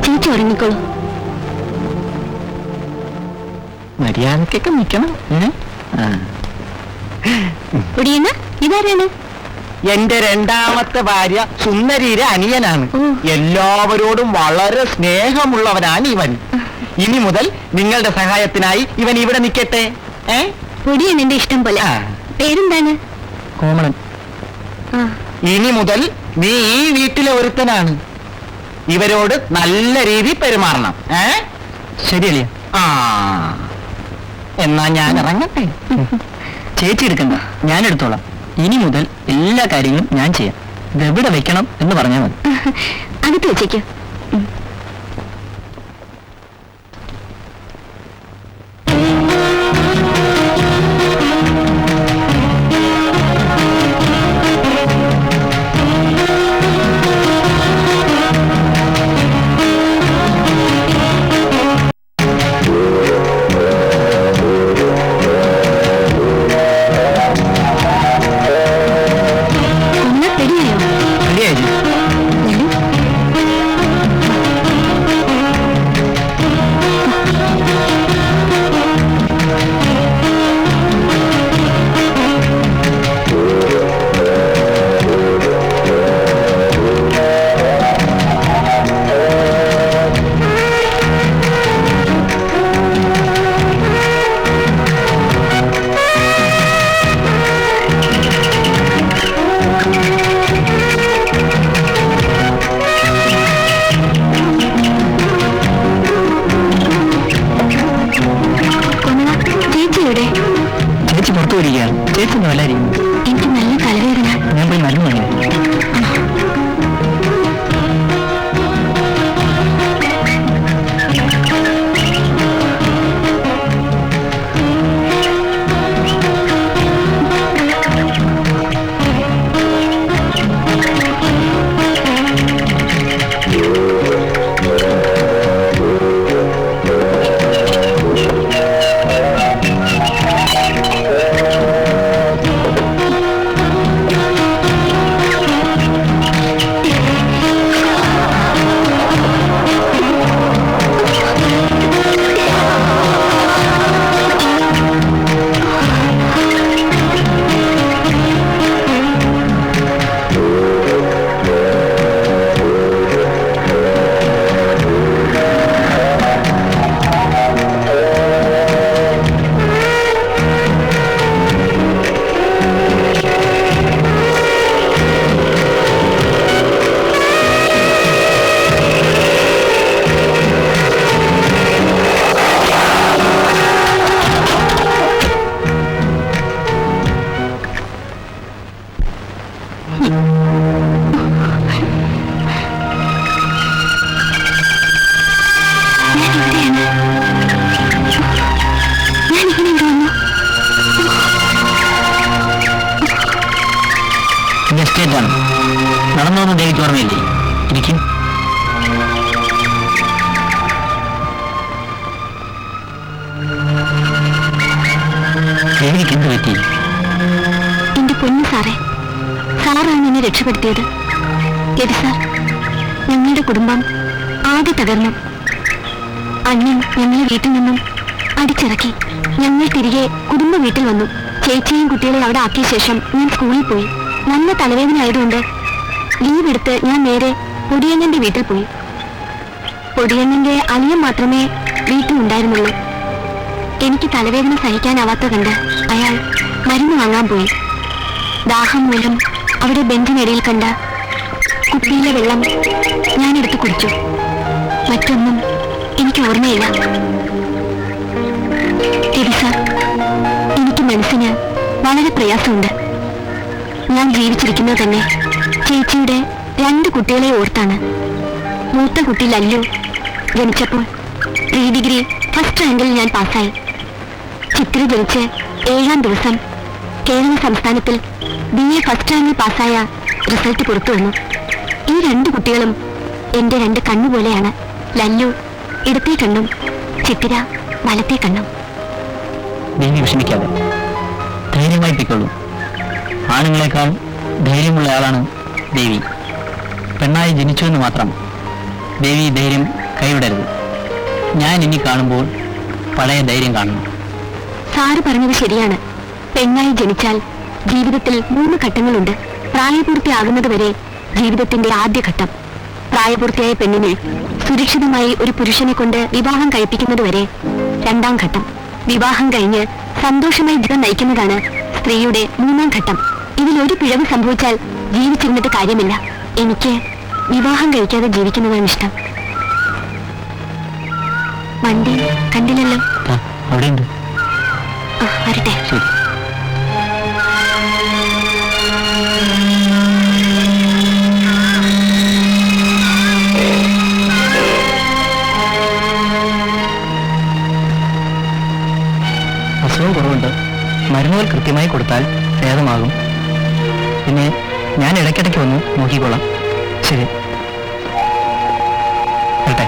ചേച്ചി ഉറങ്ങിക്കോളൂ. മര്യാദക്കൊക്കെ നിൽക്കണം. ഒടിയണ്ണ, ഇതാരാണ്? എന്റെ രണ്ടാമത്തെ ഭാര്യ സുന്ദരിയുടെ അനിയനാണ്. എല്ലാവരോടും വളരെ സ്നേഹമുള്ളവനാണ് ഇവൻ. ഇനി മുതൽ നിങ്ങളുടെ സഹായത്തിനായി ഇവൻ ഇവിടെ നിൽക്കട്ടെ. ഒടിയണ്ണന്റെ ഇഷ്ടം പോലെ. പേരെന്താണ്? കോമളൻ. ഇനി മുതൽ നീ ഈ വീട്ടിലെ ഒരുത്തനാണ്. ഇവരോട് നല്ല രീതിയിൽ പെരുമാറണം. ശരിയല്ലേ? ആ, എന്നാ ഞാൻ ഇറങ്ങട്ടെ. ചേച്ചി എടുക്കണ്ട, ഞാൻ എടുത്തോളാം. ഇനി മുതൽ എല്ലാ കാര്യങ്ങളും ഞാൻ ചെയ്യാം. ഇതെവിടെ വെക്കണം എന്ന് പറഞ്ഞാൽ മതി. അകത്ത് വെച്ചേക്ക്. ചേച്ചി നല്ലായിരിക്കും. എനിക്ക് നല്ല തലവേദന. ഞാൻ പോയി മരുന്ന് വാങ്ങി. എസ്റ്റേറ്റാണ്. നടന്നോന്ന് ദേവിക്ക് ഓർമ്മയില്ലേ? ഇരിക്കും. ദേവിക്ക് എന്ത് പറ്റി? എന്റെ പൊന്നു സാറേ, സാറാണ് എന്നെ രക്ഷപ്പെടുത്തിയത്. എടി സാർ, ഞങ്ങളുടെ കുടുംബം ആകെ തകർന്നു. അണ്ണൻ ഞങ്ങളെ വീട്ടിൽ നിന്നും അടിച്ചിറക്കി. ഞങ്ങൾ തിരികെ കുടുംബ വീട്ടിൽ വന്നു. ചേച്ചിയും കുട്ടികളെ അവിടെ ആക്കിയ ശേഷം ഞാൻ സ്കൂളിൽ പോയി. നല്ല തലവേദന ആയതുകൊണ്ട് ലീവ് എടുത്ത് ഞാൻ നേരെ പൊടിയണ്ണന്റെ വീട്ടിൽ പോയി. പൊടിയണ്ണന്റെ അനിയൻ മാത്രമേ വീട്ടിലുണ്ടായിരുന്നുള്ളൂ. എനിക്ക് തലവേദന സഹിക്കാനാവാത്ത കണ്ട് അയാൾ മരുന്ന് വാങ്ങാൻ പോയി. ദാഹം മൂലം അവിടെ ബെഞ്ചിനടിയിൽ കണ്ട കുപ്പിയിലെ വെള്ളം ഞാനെടുത്ത് കുടിച്ചു. മറ്റൊന്നും എനിക്ക് ഓർമ്മയില്ല. രവി സാർ, എനിക്ക് മനസ്സിന് വളരെ പ്രയാസമുണ്ട്. ഞാൻ ജീവിച്ചിരിക്കുന്നത് തന്നെ ചേച്ചിയുടെ 2 കുട്ടികളെ ഓർത്താണ്. മൂത്ത കുട്ടി ലല്ലു ജനിച്ചപ്പോൾ പ്രീ ഡിഗ്രി ഫസ്റ്റ് റാങ്കിൽ ഞാൻ പാസ്സായി. ചിത്ര ജനിച്ച് 7-ാം ദിവസം കേരള സംസ്ഥാനത്തിൽ BA ഫസ്റ്റ് റാങ്കിൽ പാസ്സായ റിസൾട്ട് പുറത്തു വന്നു. ഈ 2 കുട്ടികളും എന്റെ 2 കണ്ണുപോലെയാണ്. ലല്ലു ഇടത്തെ കണ്ണും ചിത്തിര വലത്തെ കണ്ണും. ദേവി വിഷമിക്കാതെ ധൈര്യമായി പൊയ്ക്കൊള്ളൂ. ആണുങ്ങളെക്കാൾ ധൈര്യമുള്ള ആളാണ് ദേവി. പെണ്ണായി ജനിച്ചുവെന്ന് മാത്രം ദേവി ധൈര്യം കൈവിടരുത്. ഞാൻ ഇനി കാണുമ്പോൾ പഴയ ധൈര്യം കാണണം. സാറ് പറഞ്ഞത് ശരിയാണ്. പെണ്ണായി ജനിച്ചാൽ ജീവിതത്തിൽ 3 ഘട്ടങ്ങളുണ്ട്. പ്രായപൂർത്തിയാകുന്നത് വരെ ജീവിതത്തിന്റെ ആദ്യ ഘട്ടം. പ്രായപൂർത്തിയായ പെണ്ണിനെ സുരക്ഷിതമായി ഒരു പുരുഷനെ കൊണ്ട് വിവാഹം കഴിപ്പിക്കുന്നത് വരെ 2ാം ഘട്ടം. വിവാഹം കഴിഞ്ഞ് സന്തോഷമായി ജീവിതം നയിക്കുന്നതാണ് സ്ത്രീയുടെ 3ാം ഘട്ടം. ഇതിലൊരു പിഴവ് സംഭവിച്ചാൽ ജീവിച്ചിരുന്നിട്ട് കാര്യമില്ല. എനിക്ക് വിവാഹം കഴിക്കാതെ ജീവിക്കുന്നതാണ് ഇഷ്ടം. വണ്ടി കണ്ടില്ലല്ലോ. അവിടെയുണ്ട്. വരട്ടെ. ശരി. അസുഖം കുറവുണ്ട്. മരുന്നുകൾ കൃത്യമായി കൊടുത്താൽ ഭേദമാകും. പിന്നെ ഞാൻ ഇടയ്ക്കിടയ്ക്ക് വന്ന് നോക്കിക്കൊള്ളാം. ശരി, വരട്ടെ.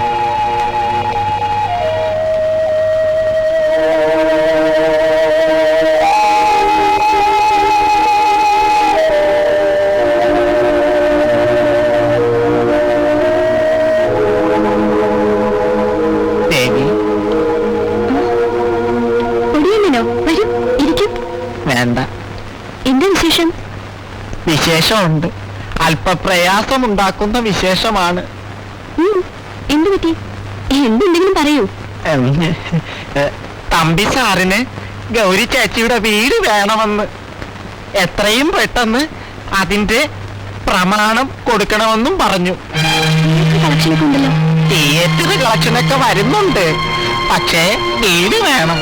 വേണ്ട. എന്താ വിശേഷം? വിശേഷമുണ്ട്. അല്പപ്രയാസമുണ്ടാക്കുന്ന വിശേഷമാണ്. എന്തു പറ്റി? എന്തുണ്ടെങ്കിലും പറയൂ. തമ്പി സാറിന് ഗൗരി ചേച്ചിയുടെ വീട് വേണമെന്ന്, എത്രയും പെട്ടെന്ന് അതിന്റെ പ്രമാണം കൊടുക്കണമെന്നും പറഞ്ഞു. കളക്ഷനൊക്കെ ഉണ്ടല്ലോ. തിയേറ്റർ കളക്ഷനൊക്കെ വരുന്നുണ്ട്, പക്ഷേ വീട് വേണം.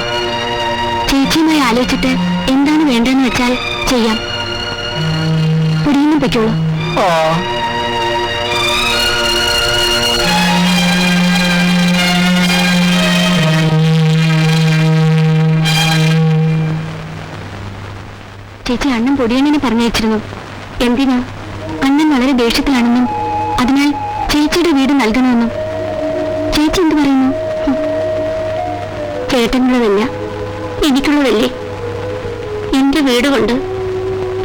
ചേച്ചിയുമായി ആലോചിച്ചിട്ട് എന്താണ് വേണ്ടതെന്ന് വെച്ചാൽ ചെയ്യാം. പൊടിയൊന്നും പറ്റുള്ളൂ. ഓ, ചേച്ചി അണ്ണൻ പൊടിയണ്ണിനെ പറഞ്ഞയച്ചിരുന്നു. എന്തിനാ? അണ്ണൻ വളരെ ദേഷ്യത്തിലാണെന്നും അതിനാൽ ചേച്ചിയുടെ വീട് നൽകണമെന്നും. ചേച്ചി എന്ത് പറയുന്നു? ചേട്ടനുള്ളതല്ല, എനിക്കുള്ളതല്ലേ. എന്റെ വീട് കൊണ്ട്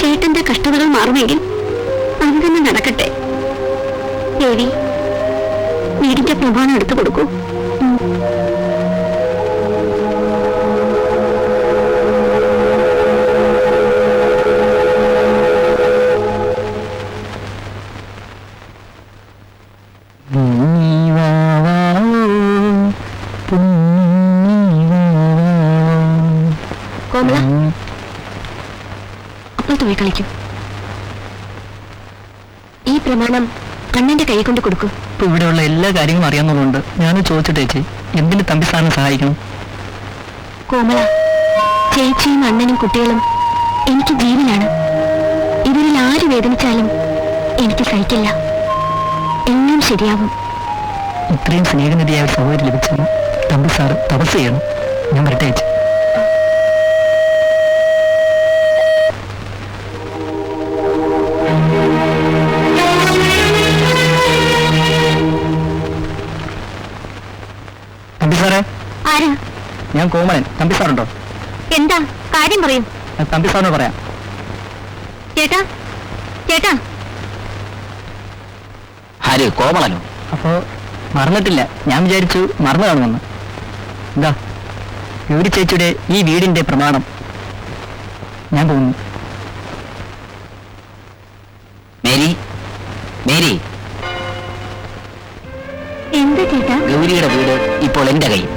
ചേട്ടന്റെ കഷ്ടതകൾ മാറുമെങ്കിൽ അത് തന്നെ നടക്കട്ടെ. ദേവി, വീടിന്റെ പ്രമാണം എടുത്തു കൊടുക്കൂ. കോമള, അപ്പോൾ പോയി കളിക്കും. ഈ പ്രമാണം അണ്ണന്റെ കൈ കൊണ്ട് കൊടുക്കൂ. ഇപ്പൊ ഇവിടെയുള്ള എല്ലാ കാര്യങ്ങളും അറിയാവുന്നതുകൊണ്ട് ഞാൻ ചോദിച്ചിട്ട് ചേച്ചി എന്തിന് തമ്പി സാറിനെ സഹായിക്കണം? കോമള, ചേച്ചിയും അണ്ണനും കുട്ടികളും എനിക്ക് ജീവനാണ്. ഇവരിൽ ആര് വേദനിച്ചാലും എനിക്ക് സഹിക്കില്ല. എല്ലാം ശരിയാവും. ഇത്രയും സ്നേഹനിധിയായ ഒരു സഹോദരി ലഭിച്ചെന്ന് തമ്പി സാറ് തപസ് ചെയ്യണം. ഞാൻ വരട്ടെ ചേച്ചി. തമ്പി സാറേ. ആരാ? ഞാൻ കോമളൻ. തമ്പി സാറുണ്ടോ? എന്താ കാര്യം പറയും? തമ്പി സാറിനോട് പറയാം. ചേട്ടാ, ചേട്ടാ. ആര്? കോമളനോ? അപ്പോ മറന്നിട്ടില്ല. ഞാൻ വിചാരിച്ചു മറന്നു കാണുമെന്ന്. എന്താ ഗൗരി ചേച്ചിയുടെ ഈ വീടിന്റെ പ്രമാണം. ഞാൻ പോകുന്നു. മേരി, മേരി, എന്താ ചേട്ടാ? ഗൗരിയുടെ വീട് ഇപ്പോൾ എന്റെ കയ്യിൽ.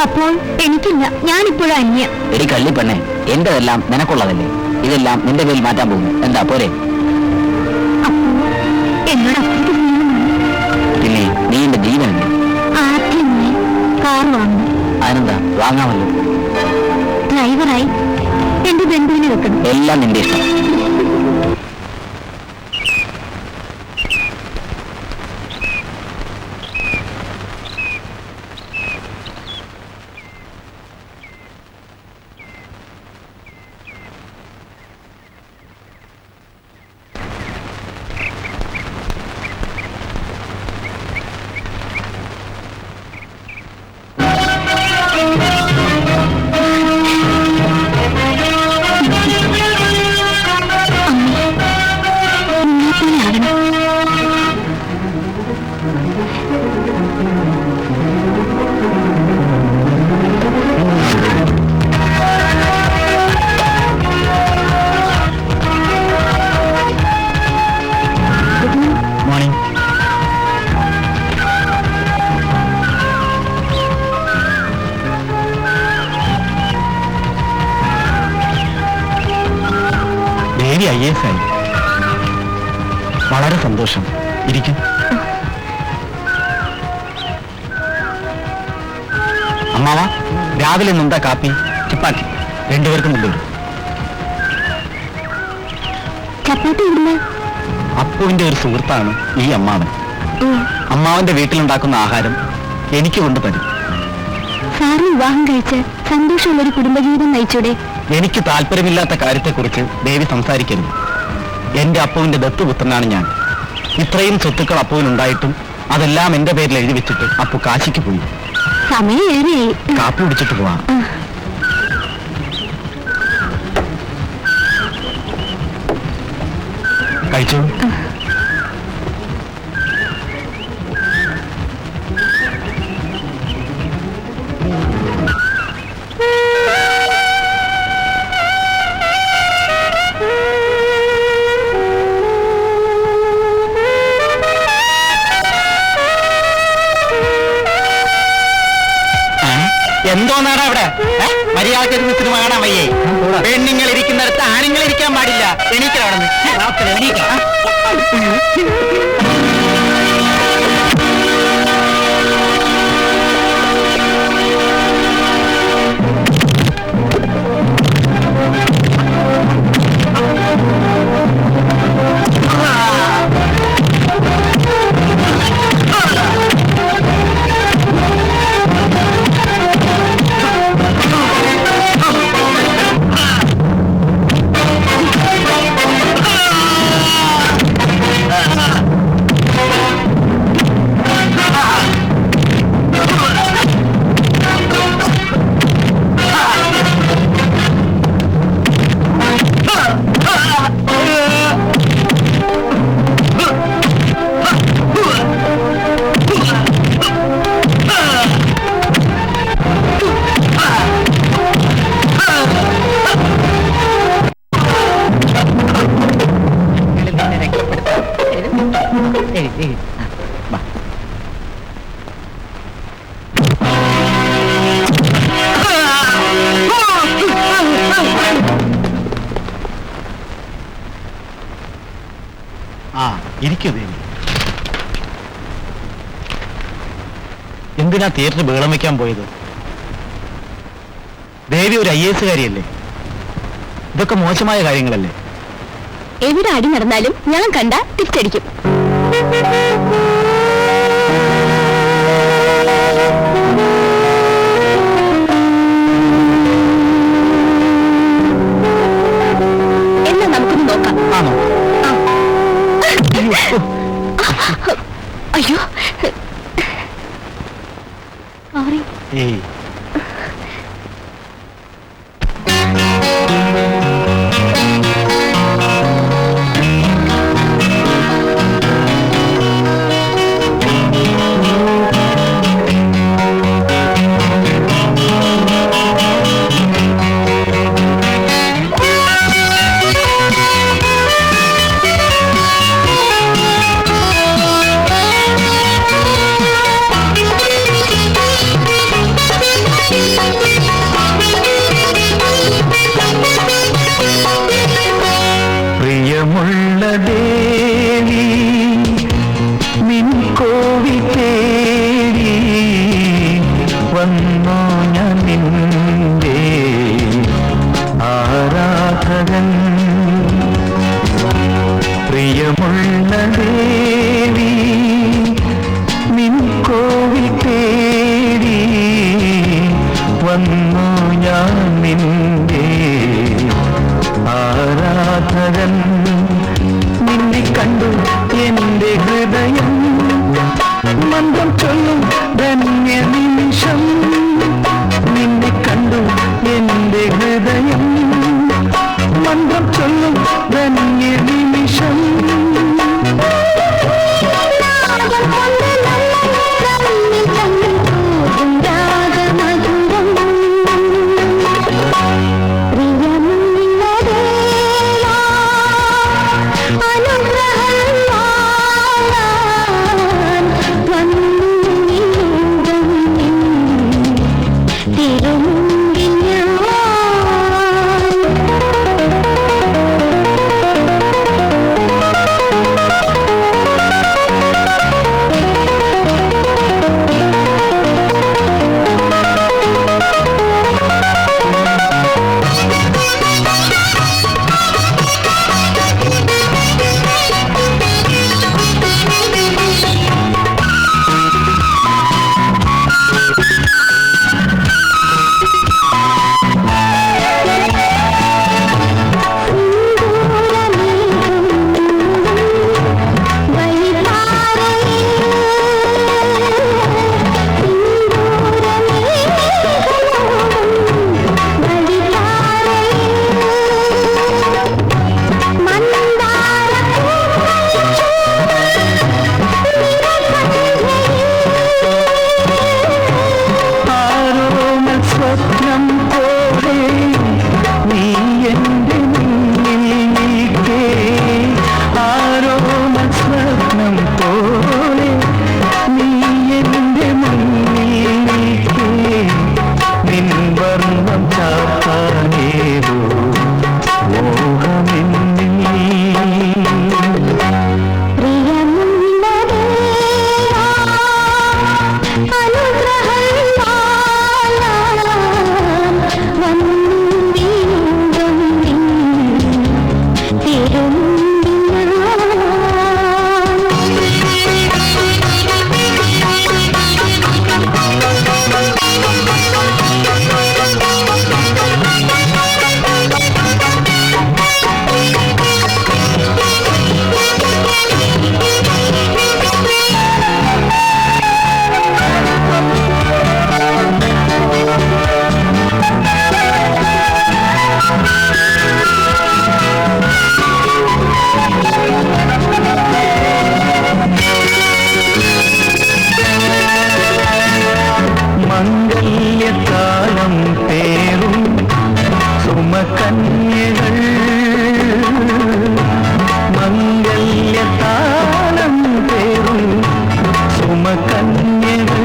അപ്പോൾ എനിക്കില്ല, ഞാനിപ്പോഴും അന്യ. എടി കള്ളിപ്പെണ്ണെ, എന്റെതെല്ലാം നിനക്കുള്ളതല്ലേ? ഇതെല്ലാം നിന്റെ പേരിൽ മാറ്റാൻ പോകും. എന്താ പോരെ? എന്നോട് അത്രയ്ക്ക് സ്നേഹമാണ്. പിന്നെ നീ എന്റെ ജീവനല്ലേ? ആദ്യം ഞാൻ കാർ വാങ്ങും. അതിനെന്താ, വാങ്ങാമല്ലോ. ഡ്രൈവറായി എന്റെ ബന്ധുവിനെ വെക്കണം. എല്ലാം നിന്റെ ഇഷ്ടം. IAS ആയി. വളരെ സന്തോഷം. ഇരിക്കും. അമ്മാവ, രാവിലെ എന്താ കാപ്പി? ചപ്പാത്തി. രണ്ടുപേർക്കും കൊണ്ടുവരും. ചപ്പാത്തി ഇടുന്ന അപ്പുവിന്റെ ഒരു സുഹൃത്താണ് ഈ അമ്മാവൻ. അമ്മാവന്റെ വീട്ടിലുണ്ടാക്കുന്ന ആഹാരം എനിക്ക് കൊണ്ടുതരും. സാറിന് വിവാഹം കഴിച്ച് സന്തോഷമുള്ളൊരു കുടുംബജീവിതം നയിച്ചൂടെ? എനിക്ക് താല്പര്യമില്ലാത്ത കാര്യത്തെക്കുറിച്ച് ദേവി സംസാരിക്കരുത്. എന്റെ അപ്പുവിന്റെ ദത്തുപുത്രനാണ് ഞാൻ. ഇത്രയും സ്വത്തുക്കൾ അപ്പുവിനുണ്ടായിട്ടും അതെല്ലാം എന്റെ പേരിൽ എഴുതി വെച്ചിട്ട് അപ്പു കാശിക്ക് പോയി. സമയം ഏറെയായി. കാപ്പി കുടിച്ചിട്ട് പോവാം. കഴിച്ചോളൂ. എന്തോന്നാടാ അവിടെ? മര്യാദ സിനിമ കാണാൻ വയ്യേ? പെണ്ണുങ്ങൾ ഇരിക്കുന്നിടത്ത് ആണുങ്ങൾ ഇരിക്കാൻ പാടില്ല. എണീക്കലാണെന്ന്. ഇരിക്കതേ. എന്തിനാ തിയേറ്ററിൽ ബഹളം വെക്കാൻ പോയത്? ദേവി ഒരു IAS കാരിയല്ലേ? ഇതൊക്കെ മോശമായ കാര്യങ്ങളല്ലേ? എവിടെ അടി നടന്നാലും ഞാൻ കണ്ട തിരിച്ചടിക്കും. എന്നാ നമുക്കൊന്ന് നോക്കാം. ആണോ? അയ്യോ സോറി. ഏയ്, പ്രിയമുള്ള ദേവി നിൻ കോവിൽ തേടി വന്നോ ഞാൻ നിന്റെ ആരാധകൻ. പ്രിയമുള്ള ദേവി നിൻ കോവിൽ തേടി വന്നു ഞാൻ നിന്റെ ആരാധകൻ. നിന്നെ കണ്ടു എന്റെ ഹൃദയം മന്ത്രം ചൊല്ലും ധന്യ നിമിഷം. നിന്നെ കണ്ടു എന്റെ ഹൃദയം മന്ത്രം ചൊല്ലും ധന്യ നിമിഷം. മംഗല്യകാലം പേറും സുമകന്യകൾ. മംഗല്യകാലം പേറും സുമകന്യകൾ.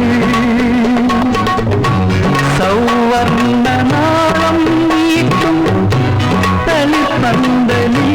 സൗവർണ്ണനാളം നീട്ടും തളിപ്പന്തലി.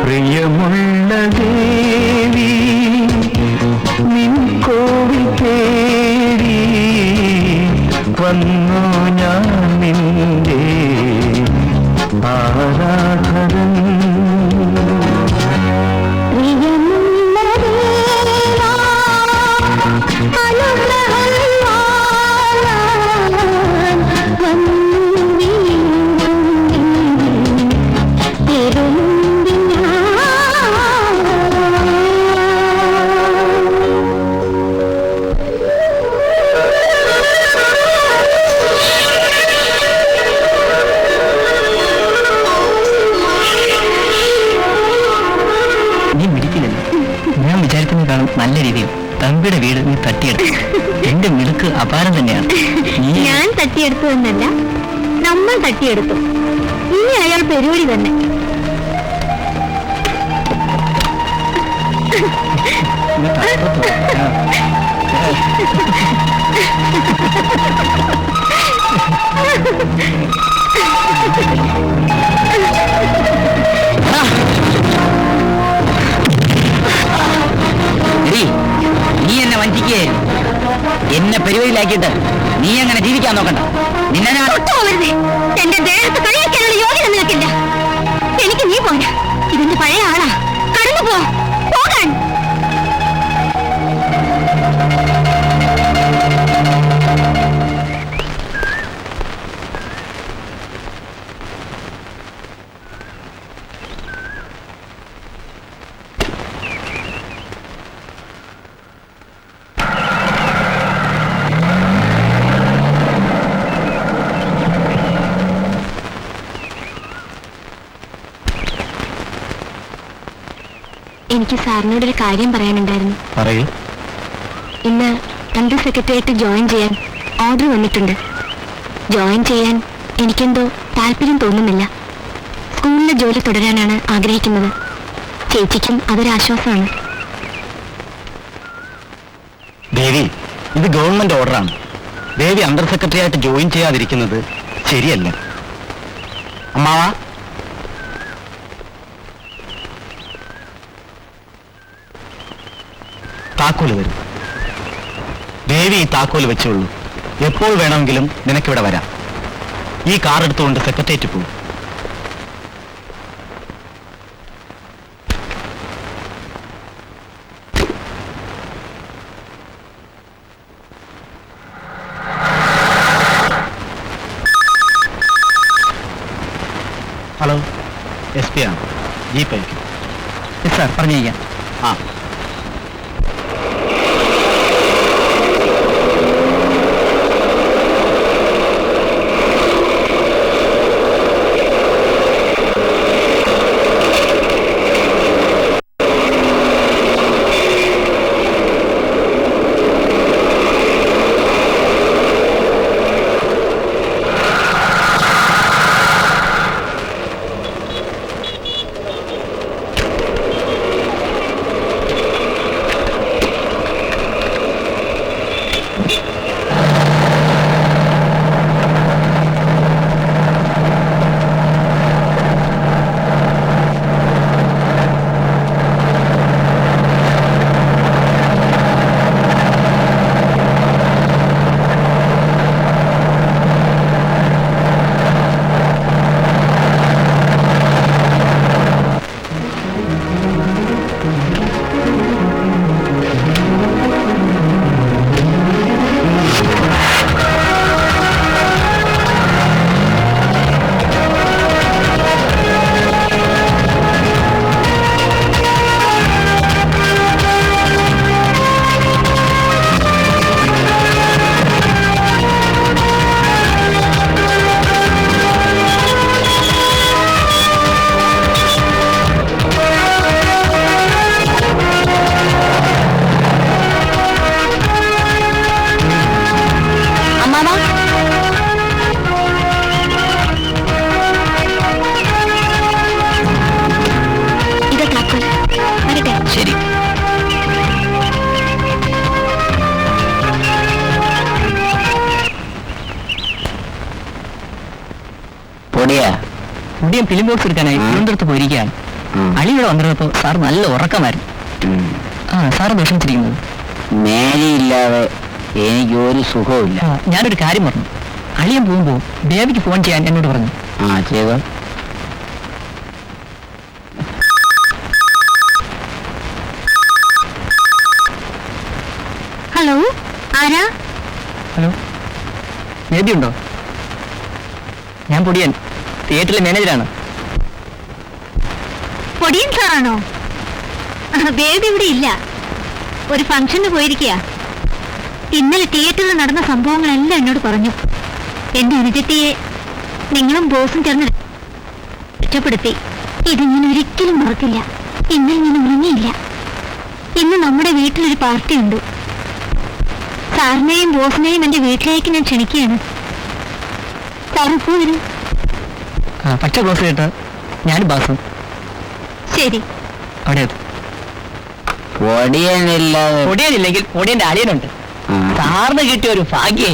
പ്രിയമുള്ള ദേവി നിൻ കോവിൽ തേടി വന്നു ഞാൻ നിന്റെ ആരാധകൻ. നീ മിടിക്കില്ലല്ലോ. ഞാൻ വിചാരിക്കുന്നതിനേക്കാളും നല്ല രീതിയിൽ തമ്പിയുടെ വീട് നീ തട്ടിയെടുത്തു. എന്റെ മിടുക്ക് അപാരം തന്നെയാണ്. ഞാൻ തട്ടിയെടുത്തു എന്നല്ല, നമ്മൾ തട്ടിയെടുത്തു. ഇനി അയാൾ പരിപാടി തന്നെ. നീ എന്നെ വഞ്ചിക്കേ, എന്നെ പെരുവയിലാക്കിയിട്ട് നീ അങ്ങനെ ജീവിക്കാൻ നോക്കണ്ട. നിന്നെ ഞാൻ എന്റെ ദേഹത്ത് കളിയാക്കാനുള്ള യോഗ്യത നിനക്കില്ല. എനിക്ക് നീ പോരാ. ഇതിന്റെ പഴയ ആളാ. കടന്നു പോകാൻ. എനിക്ക് സാറിനോടൊരു കാര്യം പറയാനുണ്ടായിരുന്നു. പറയൂ. ഇന്ന് അണ്ടർ സെക്രട്ടറിയായിട്ട് ജോയിൻ ചെയ്യാൻ ഓർഡർ വന്നിട്ടുണ്ട്. ജോയിൻ ചെയ്യാൻ എനിക്കെന്തോ താല്പര്യം തോന്നുന്നില്ല. സ്കൂളിലെ ജോലി തുടരാനാണ് ആഗ്രഹിക്കുന്നത്. ചേച്ചിക്കും അതൊരാശ്വാസമാണ്. ദേവി, ഇത് ഗവൺമെന്റ് ഓർഡറാണ്. ദേവി അണ്ടർ സെക്രട്ടറി ആയിട്ട് ജോയിൻ ചെയ്യാതിരിക്കുന്നത് ശരിയല്ല. അമ്മാവാ, താക്കോല് വരും. ദേവി ഈ താക്കോല് വെച്ചോളൂ. എപ്പോൾ വേണമെങ്കിലും നിനക്കിവിടെ വരാം. ഈ കാർ എടുത്തുകൊണ്ട് സെക്രട്ടേറിയറ്റ് പോകും. ഹലോ, എസ് പി ആണ്. ജീപ്പ് അയക്കും. സാർ പറഞ്ഞിരിക്കാം. ആ, കുടിയൻ ഫിലിം ബോക്സ് എടുക്കാനായി തിരുവനന്തപുരത്ത് പോയിരിക്കുകയാണ്. അളി ഇവിടെ വന്നിരുന്നപ്പോ സാർ നല്ല ഉറക്കമായിരുന്നു. സാറ് വിഷമിച്ചിരിക്കുന്നത്? മേലിയില്ലാതെ എനിക്ക് ഒരു സുഖവുമില്ല. ഞാനൊരു കാര്യം പറഞ്ഞു. അളിയൻ പോകുമ്പോ ദേവിക്ക് ഫോൺ ചെയ്യാൻ എന്നോട് പറഞ്ഞു. ചെയ്തോ. ഹലോ, ആരാ? ഹലോ, ബേബി ഉണ്ടോ? ഞാൻ പൊടിയൻ, തിയേറ്ററിലെ മാനേജറാണ്. പൊടിയൻ സാറാണോ? ബേബി ഇവിടെ ഇല്ല, ഒരു ഫംഗ്ഷന് പോയിരിക്കുക. ഇന്നലെ തിയേറ്ററിൽ നടന്ന സംഭവങ്ങളെല്ലാം എന്നോട് പറഞ്ഞു. എന്റെ അനുജത്തിയെ നിങ്ങളും ബോസും ചേർന്ന് രക്ഷപ്പെടുത്തി. ഇത് ഞാൻ ഒരിക്കലും മറക്കില്ല. ഇന്നലെ ഞാൻ ഉറങ്ങിയില്ല. ഇന്ന് നമ്മുടെ വീട്ടിലൊരു പാർട്ടി ഉണ്ട്. സാറിനെയും ബോസിനെയും എന്റെ വീട്ടിലേക്ക് ഞാൻ ക്ഷണിക്കുകയാണ്. സാറിപ്പോ വരും. പച്ച ഗ്ലോസ് കേട്ട് ഞാൻ ബാസും ശരി. അവിടെ പൊടിയനില്ലാതെ പൊടിയനില്ലെങ്കിൽ പൊടിയന്റെ അളിയനുണ്ട്. സാറിന് കിട്ടിയ ഒരു ഭാഗ്യേ.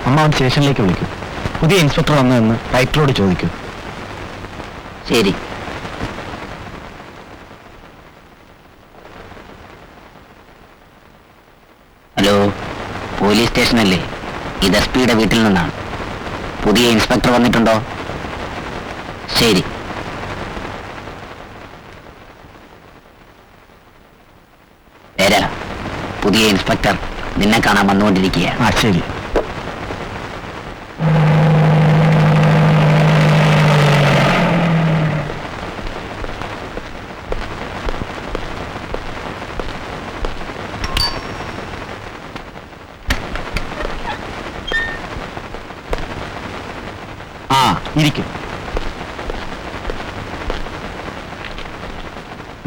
അമ്മാവൻ സ്റ്റേഷനിലേക്ക് വിളിക്കൂ. പുതിയ ഇൻസ്പെക്ടർ വന്നതെന്ന് റൈറ്ററോട് ചോദിക്കൂ. ശരി. ഹലോ, പോലീസ് സ്റ്റേഷനല്ലേ? ഇത് SP-യുടെ വീട്ടിൽ നിന്നാണ്. പുതിയ ഇൻസ്പെക്ടർ വന്നിട്ടുണ്ടോ? ശരി. വരാ, പുതിയ ഇൻസ്പെക്ടർ നിന്നെ കാണാൻ വന്നുകൊണ്ടിരിക്കുകയാണ്. ശരി. ഇരിക്കും.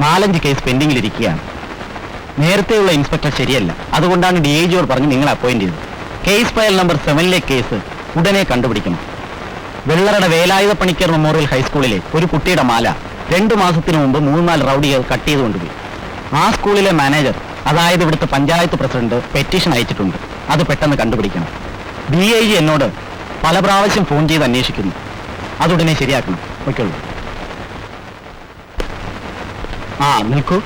4-5 കേസ് പെൻഡിങ്ങിലിരിക്കുകയാണ്. നേരത്തെയുള്ള ഇൻസ്പെക്ടർ ശരിയല്ല, അതുകൊണ്ടാണ് DIGയോട് പറഞ്ഞ് നിങ്ങളെ അപ്പോയിന്റ് ചെയ്തത്. കേസ് ഫയൽ നമ്പർ 7-ലെ കേസ് ഉടനെ കണ്ടുപിടിക്കണം. വെള്ളറട വേലായുധ പണിക്കർ മെമ്മോറിയൽ ഹൈസ്കൂളിലെ ഒരു കുട്ടിയുടെ മാല 2 മാസത്തിനു മുമ്പ് 3-4 റൗഡികൾ കട്ട് ചെയ്ത് കൊണ്ടുപോയി. ആ സ്കൂളിലെ മാനേജർ, അതായത് ഇവിടുത്തെ പഞ്ചായത്ത് പ്രസിഡന്റ്, പെറ്റീഷൻ അയച്ചിട്ടുണ്ട്. അത് പെട്ടെന്ന് കണ്ടുപിടിക്കണം. DIG എന്നോട് പല പ്രാവശ്യം ഫോൺ ചെയ്ത് അന്വേഷിക്കുന്നു. അതുടനെ ശരിയാക്കണം. ഓക്കെയുള്ളൂ. ആ നിൽക്കൂ.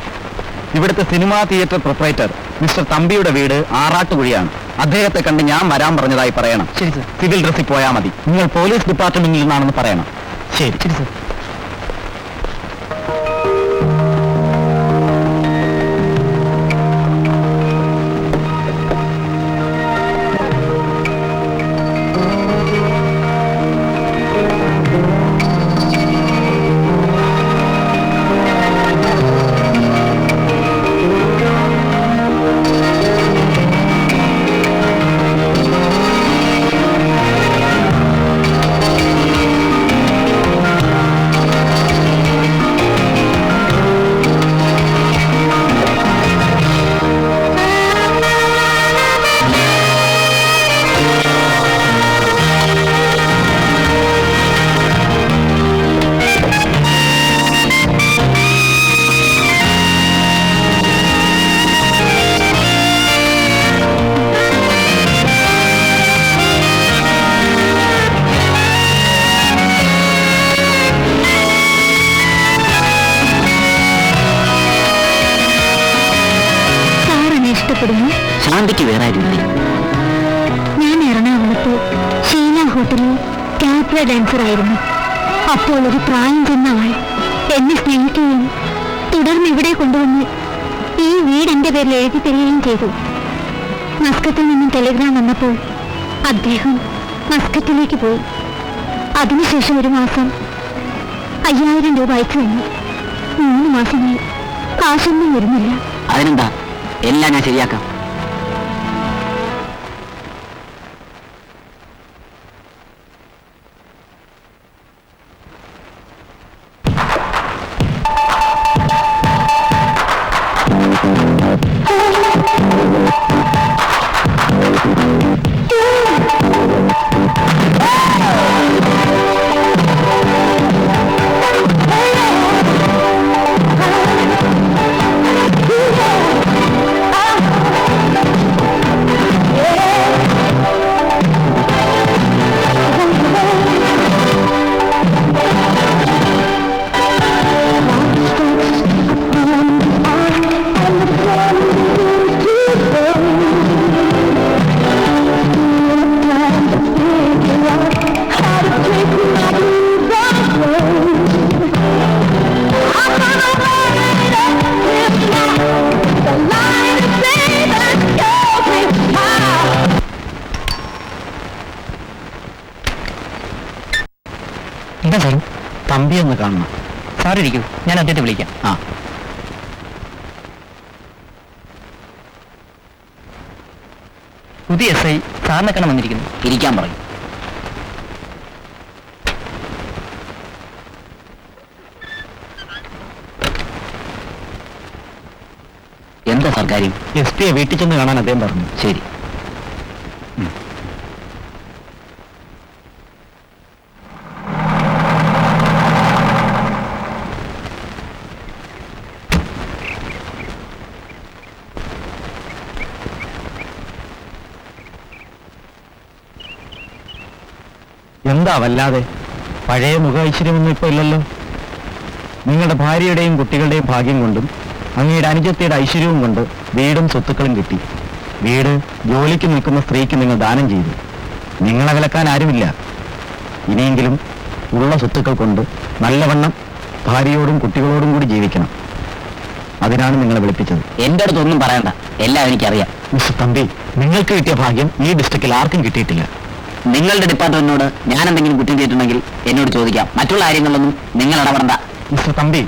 ഇവിടുത്തെ സിനിമാ തിയേറ്റർ പ്രൊപ്പറേറ്റർ മിസ്റ്റർ തമ്പിയുടെ വീട് ആറാട്ടുകുഴിയാണ്. അദ്ദേഹത്തെ കണ്ട് ഞാൻ വരാൻ പറഞ്ഞതായി പറയണം. ശരി സർ. സിവിൽ ഡ്രസ്സിൽ പോയാൽ മതി. നിങ്ങൾ പോലീസ് ഡിപ്പാർട്ട്മെന്റിൽ നിന്നാണെന്ന് പറയണം. ശരി ശരി സർ. ശാന്തിക്ക് വേറെ ആരുമില്ലേ? ഞാൻ എറണാകുളത്ത് ഷീല ഹോട്ടലിൽ ക്യാപ്ര ഡാൻസർ ആയിരുന്നു. അപ്പോൾ ഒരു പ്രായം ചെന്ന ആൾ എന്നെ സ്നേഹിക്കുകയും തുടർന്ന് ഇവിടെ കൊണ്ടുവന്ന് ഈ വീട് എന്റെ പേരിൽ എഴുതി തരികയും ചെയ്തു. മസ്കത്തിൽ നിന്നും ടെലിഗ്രാം വന്നപ്പോൾ അദ്ദേഹം മസ്കറ്റിലേക്ക് പോയി. അതിനുശേഷം ഒരു മാസം 5000 രൂപ അയച്ചു തന്നു. 3 മാസമായി കാശൊന്നും വരുന്നില്ല. അതിനെന്താ, എല്ലാം ഞാൻ ശരിയാക്കാം. എന്താ സാർ? തമ്പി ഒന്ന് കാണണം. സാറിരിക്കൂ, ഞാൻ അദ്ദേഹത്തെ വിളിക്കാം. ആ പുതിയ SI സാറിനെ കാണാൻ വന്നിരിക്കുന്നു. ഇരിക്കാൻ പറയും. എന്താ സാർ കാര്യം? SP വീട്ടിൽ ചെന്ന് കാണാൻ അദ്ദേഹം പറഞ്ഞു. ശരി. എന്താ വല്ലാതെ? പഴയ മുഖ ഐശ്വര്യമൊന്നും ഇപ്പൊ ഇല്ലല്ലോ. നിങ്ങളുടെ ഭാര്യയുടെയും കുട്ടികളുടെയും ഭാഗ്യം കൊണ്ടും അങ്ങയുടെ അനുജത്തിയുടെ ഐശ്വര്യവും കൊണ്ട് വീടും സ്വത്തുക്കളും കിട്ടി. വീട് ജോലിക്ക് നിൽക്കുന്ന സ്ത്രീക്ക് നിങ്ങൾ ദാനം ചെയ്തു. നിങ്ങളെ വിലക്കാൻ ആരുമില്ല. ഇനിയെങ്കിലും ഉള്ള സ്വത്തുക്കൾ കൊണ്ട് നല്ലവണ്ണം ഭാര്യയോടും കുട്ടികളോടും കൂടി ജീവിക്കണം. അതിനാണ് നിങ്ങളെ വിളിപ്പിച്ചത്. എന്റെ അടുത്തൊന്നും പറയണ്ട, എല്ലാം എനിക്കറിയാം. മിസ്റ്റർ തമ്പി, നിങ്ങൾക്ക് കിട്ടിയ ഭാഗ്യം ഈ ഡിസ്ട്രിക്റ്റിൽ ആർക്കും കിട്ടിയിട്ടില്ല. നിങ്ങളുടെ ഡിപ്പാർട്ട്മെന്റിനോട് ഞാൻ എന്തെങ്കിലും കുറ്റം ചെയ്തിട്ടുണ്ടെങ്കിൽ എന്നോട് ചോദിക്കാം. മറ്റുള്ള കാര്യങ്ങളിലൊന്നും നിങ്ങൾ ഇടപെടണ്ട. മിസ്റ്റർ തമ്പി,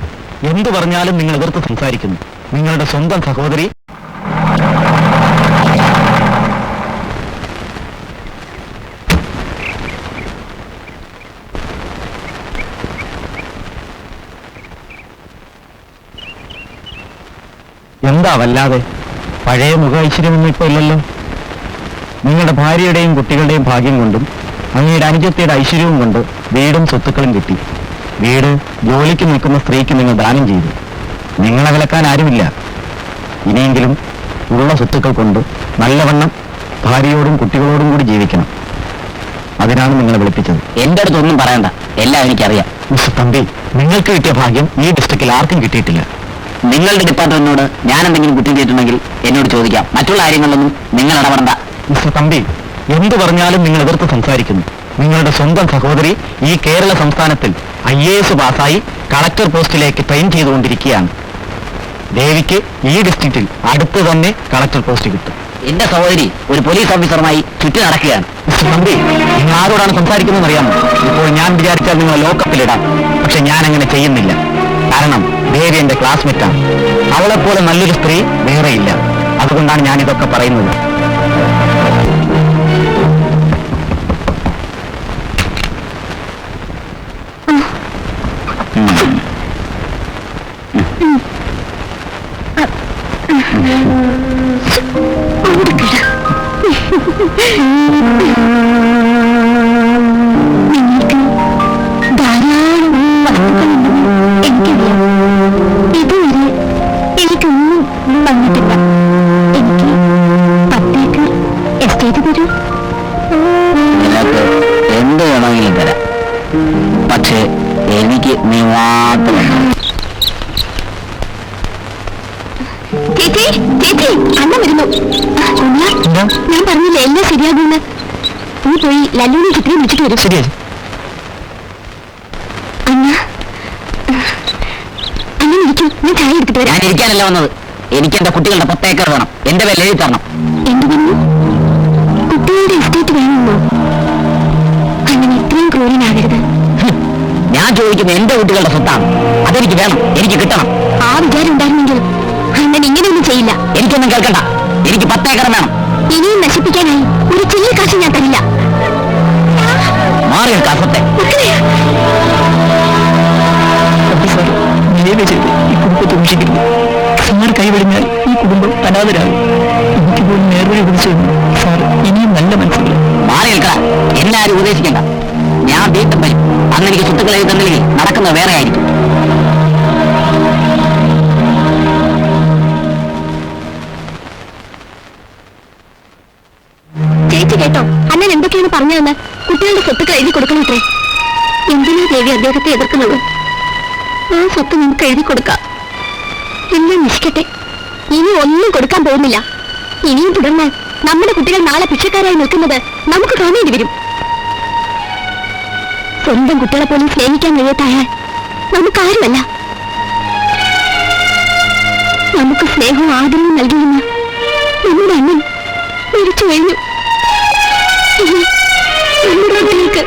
എന്തു പറഞ്ഞാലും നിങ്ങൾ എതിർത്ത് സംസാരിക്കുന്നു. നിങ്ങളുടെ സ്വന്തം സഹോദരി എന്താ വല്ലാതെ? പഴയ മുഖ ഐശ്വര്യമൊന്നും ഇപ്പൊ ഇല്ലല്ലോ. നിങ്ങളുടെ ഭാര്യയുടെയും കുട്ടികളുടെയും ഭാഗ്യം കൊണ്ടും അങ്ങയുടെ അനുജത്തിയുടെ ഐശ്വര്യവും കൊണ്ട് വീടും സ്വത്തുക്കളും കിട്ടി. വീട് ജോലിക്ക് നിൽക്കുന്ന സ്ത്രീക്ക് നിങ്ങൾ ദാനം ചെയ്തു. നിങ്ങളെ വിലക്കാൻ ആരുമില്ല. ഇനിയെങ്കിലും ഉള്ള സ്വത്തുക്കൾ കൊണ്ട് നല്ലവണ്ണം ഭാര്യയോടും കുട്ടികളോടും കൂടി ജീവിക്കണം. അതിനാണ് നിങ്ങളെ വിളിപ്പിച്ചത്. എന്റെ അടുത്തൊന്നും പറയണ്ട, എല്ലാം എനിക്കറിയാം. മിസ്റ്റർ തമ്പി, നിങ്ങൾക്ക് കിട്ടിയ ഭാഗ്യം ഈ ഡിസ്ട്രിക്റ്റിൽ ആർക്കും കിട്ടിയിട്ടില്ല. നിങ്ങളുടെ ഡിപ്പാർട്ട്മെന്റിനോട് ഞാൻ എന്തെങ്കിലും കുറ്റം ചെയ്തിട്ടുണ്ടെങ്കിൽ എന്നോട് ചോദിക്കാം. മറ്റുള്ള കാര്യങ്ങളിലൊന്നും നിങ്ങൾ ഇടപെടണ്ട. മിസ്റ്റർ തമ്പി, എന്തു പറഞ്ഞാലും നിങ്ങൾ എതിർത്ത് സംസാരിക്കുന്നു. നിങ്ങളുടെ സ്വന്തം സഹോദരി ഈ കേരള സംസ്ഥാനത്തിൽ IAS പാസ്സായി കളക്ടർ പോസ്റ്റിലേക്ക് ട്രെയിൻ ചെയ്തുകൊണ്ടിരിക്കുകയാണ്. ദേവിക്ക് ഈ ഡിസ്ട്രിക്റ്റിൽ അടുത്ത് തന്നെ കളക്ടർ പോസ്റ്റ് കിട്ടും. എന്റെ സഹോദരി ഒരു പോലീസ് ഓഫീസറുമായി ചുറ്റി നടക്കുകയാണ്. മിസ്റ്റർ തമ്പി, നിങ്ങൾ ആരോടാണ് സംസാരിക്കുന്നതെന്ന് അറിയാമോ? ഇപ്പോൾ ഞാൻ വിചാരിച്ചാൽ നിങ്ങൾ ലോക്കപ്പിലിടാം. പക്ഷെ ഞാൻ അങ്ങനെ ചെയ്യുന്നില്ല. കാരണം ദേവി എന്റെ ക്ലാസ്മേറ്റാണ്. അവളെപ്പോലെ നല്ലൊരു സ്ത്രീ വേറെയില്ല. അതുകൊണ്ടാണ് ഞാൻ ഇതൊക്കെ പറയുന്നത്. നിങ്ങൾക്ക് ധാരാളം വസ്തുക്കളുണ്ടെന്ന് എനിക്കറിയാം. ഇതുവരെ എനിക്കൊന്നും വന്നിട്ടില്ല. എനിക്ക് 10 ഏക്കർ എസ്റ്റേറ്റ് തരൂ. നിനക്ക് എന്ത് വേണമെങ്കിലും തരാം. പക്ഷേ എനിക്ക് നീ മാത്രം. ചേച്ചി, ചേച്ചി, അണ്ണ വരുന്നു. ഞാൻ പറഞ്ഞില്ലേ എല്ലാം ശരിയാകുമെന്ന്. നീ പോയി ലല്ലുവിനെ ചിത്രയെ വിളിച്ചിട്ട് വരും. ശരി. അണ്ണ അണ്ണ ഇരിക്കൂ, ഞാൻ ചായ എടുത്തിട്ട് വരാം. ഞാൻ ഇരിക്കാനല്ല വന്നത്. എനിക്ക് എന്റെ കുട്ടികളുടെ 10 ഏക്കർ വേണം. എന്റെ പേരിൽ എഴുതി തരണം. എന്ത് പറഞ്ഞു? കുട്ടികളുടെ എസ്റ്റേറ്റ് വേണമെന്നോ? അങ്ങനെ ഇത്രയും ക്രൂരനാകരുത്. ഞാൻ ചോദിക്കുന്നത് എന്റെ കുട്ടികളുടെ സ്വത്താണ്. അതെനിക്ക് വേണം, എനിക്ക് കിട്ടണം. ആ വിചാരം ഉണ്ടായിരുന്നെങ്കിൽ അണ്ണൻ ഇങ്ങനെയൊന്നും ചെയ്യില്ല. എനിക്കൊന്നും കേൾക്കണ്ട. എനിക്ക് 10 ഏക്കർ വേണം. ഇനിയും നശിപ്പിക്കാനായി ഒരു ചില്ലി കാശ് ഞാൻ തരില്ല. മാറി നിൽക്കാം സ്വത്തെ. ദയവ് ചെയ്ത് ഈ കുടുംബത്തെ ഉപേക്ഷിക്കരുത്. സാർ കൈവിടിഞ്ഞാൽ ഈ കുടുംബം അനാഥരാകും. എനിക്ക് പോലും നേർവഴി വിളിച്ചു സാർ. ഇനിയും നല്ല മനസ്സില്ല. മാറി നിൽക്കട. എല്ലാരും ഉപദേശിക്കണ്ട. ഞാൻ വീട്ടിൽ വരും. അന്ന് എനിക്ക് സ്വത്തുക്കൾ എഴുതി തന്നില്ലെങ്കിൽ നടക്കുന്നത് വേറെ ആയിരിക്കും. ചേച്ചി കേട്ടോ, അണ്ണൻ എന്തൊക്കെയാണ് പറഞ്ഞതെന്ന്? കുട്ടികളുടെ സ്വത്തുക്കൾ എഴുതി കൊടുക്കണത്രേ. എന്തിനാ ദേവി അദ്ദേഹത്തെ എതിർക്കുന്നത്? ആ സ്വത്ത് നമുക്ക് എഴുതി കൊടുക്കാം. എല്ലാം നിഷ്കട്ടെ. ഇനി ഒന്നും കൊടുക്കാൻ പോകുന്നില്ല. ഇനിയും തുടർന്നാൽ നമ്മുടെ കുട്ടികൾ നാളെ ഭിക്ഷക്കാരായി നിൽക്കുന്നത് നമുക്ക് കാണേണ്ടി വരും. സ്വന്തം കുട്ടികളെ പോലും സ്നേഹിക്കാൻ കഴിയാത്തായാൽ നമുക്കാരുമല്ല. നമുക്ക് സ്നേഹവും ആദരവും നൽകിയിരുന്ന നമ്മുടെ അണ്ണൻ മരിച്ചു കഴിഞ്ഞു. നമ്മുടെ വീട്ടിലേക്ക്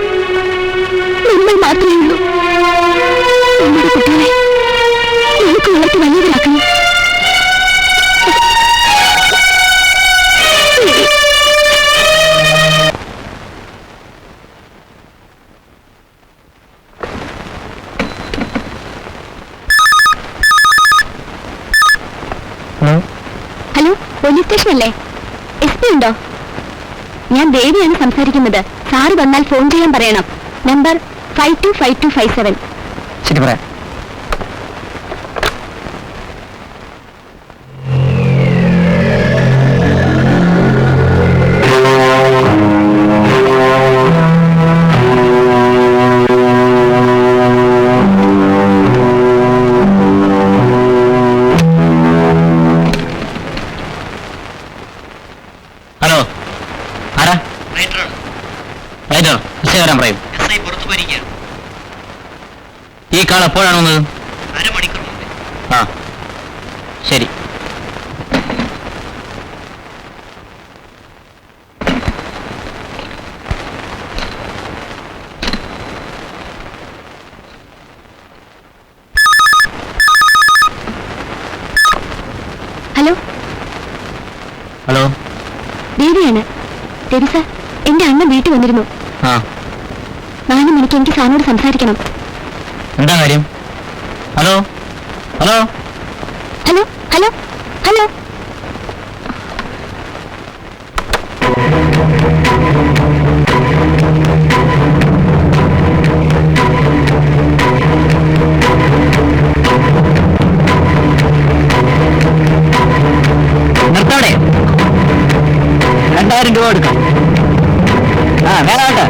നമ്മൾ മാത്രമേ ഉള്ളൂ. നമ്മുടെ കുട്ടികളെ നമുക്ക് വളർത്തി വലിയവരാക്കണം. ഹലോ, പോലീസ് സ്റ്റേഷനല്ലേ? SP ഉണ്ടോ? ഞാൻ ദേവിയാണ് സംസാരിക്കുന്നത്. സാറ് വന്നാൽ ഫോൺ ചെയ്യാൻ പറയണം. നമ്പർ 525257. ശരി, പറയാം. ഹലോ, ആരാ? റൈറ്റർ, വരാൻ പറയും. ഈ കാൾ എപ്പോഴാണ് വന്നത്? അരമണിക്കൂർ മുമ്പേ. ആ, ശരി. Hello, hello. ദേവിയാണ്. ദേവി സാർ, എന്റെ അണ്ണൻ വീട്ടിൽ വന്നിരുന്നു. ആ, 4 മണിക്ക് എനിക്ക് സാറിനോട് സംസാരിക്കണം. എന്താ കാര്യം? Hello, hello. Hello hello hello 1000 രൂപ കൊടുക്കാം. ആ വേണം കേട്ടോ.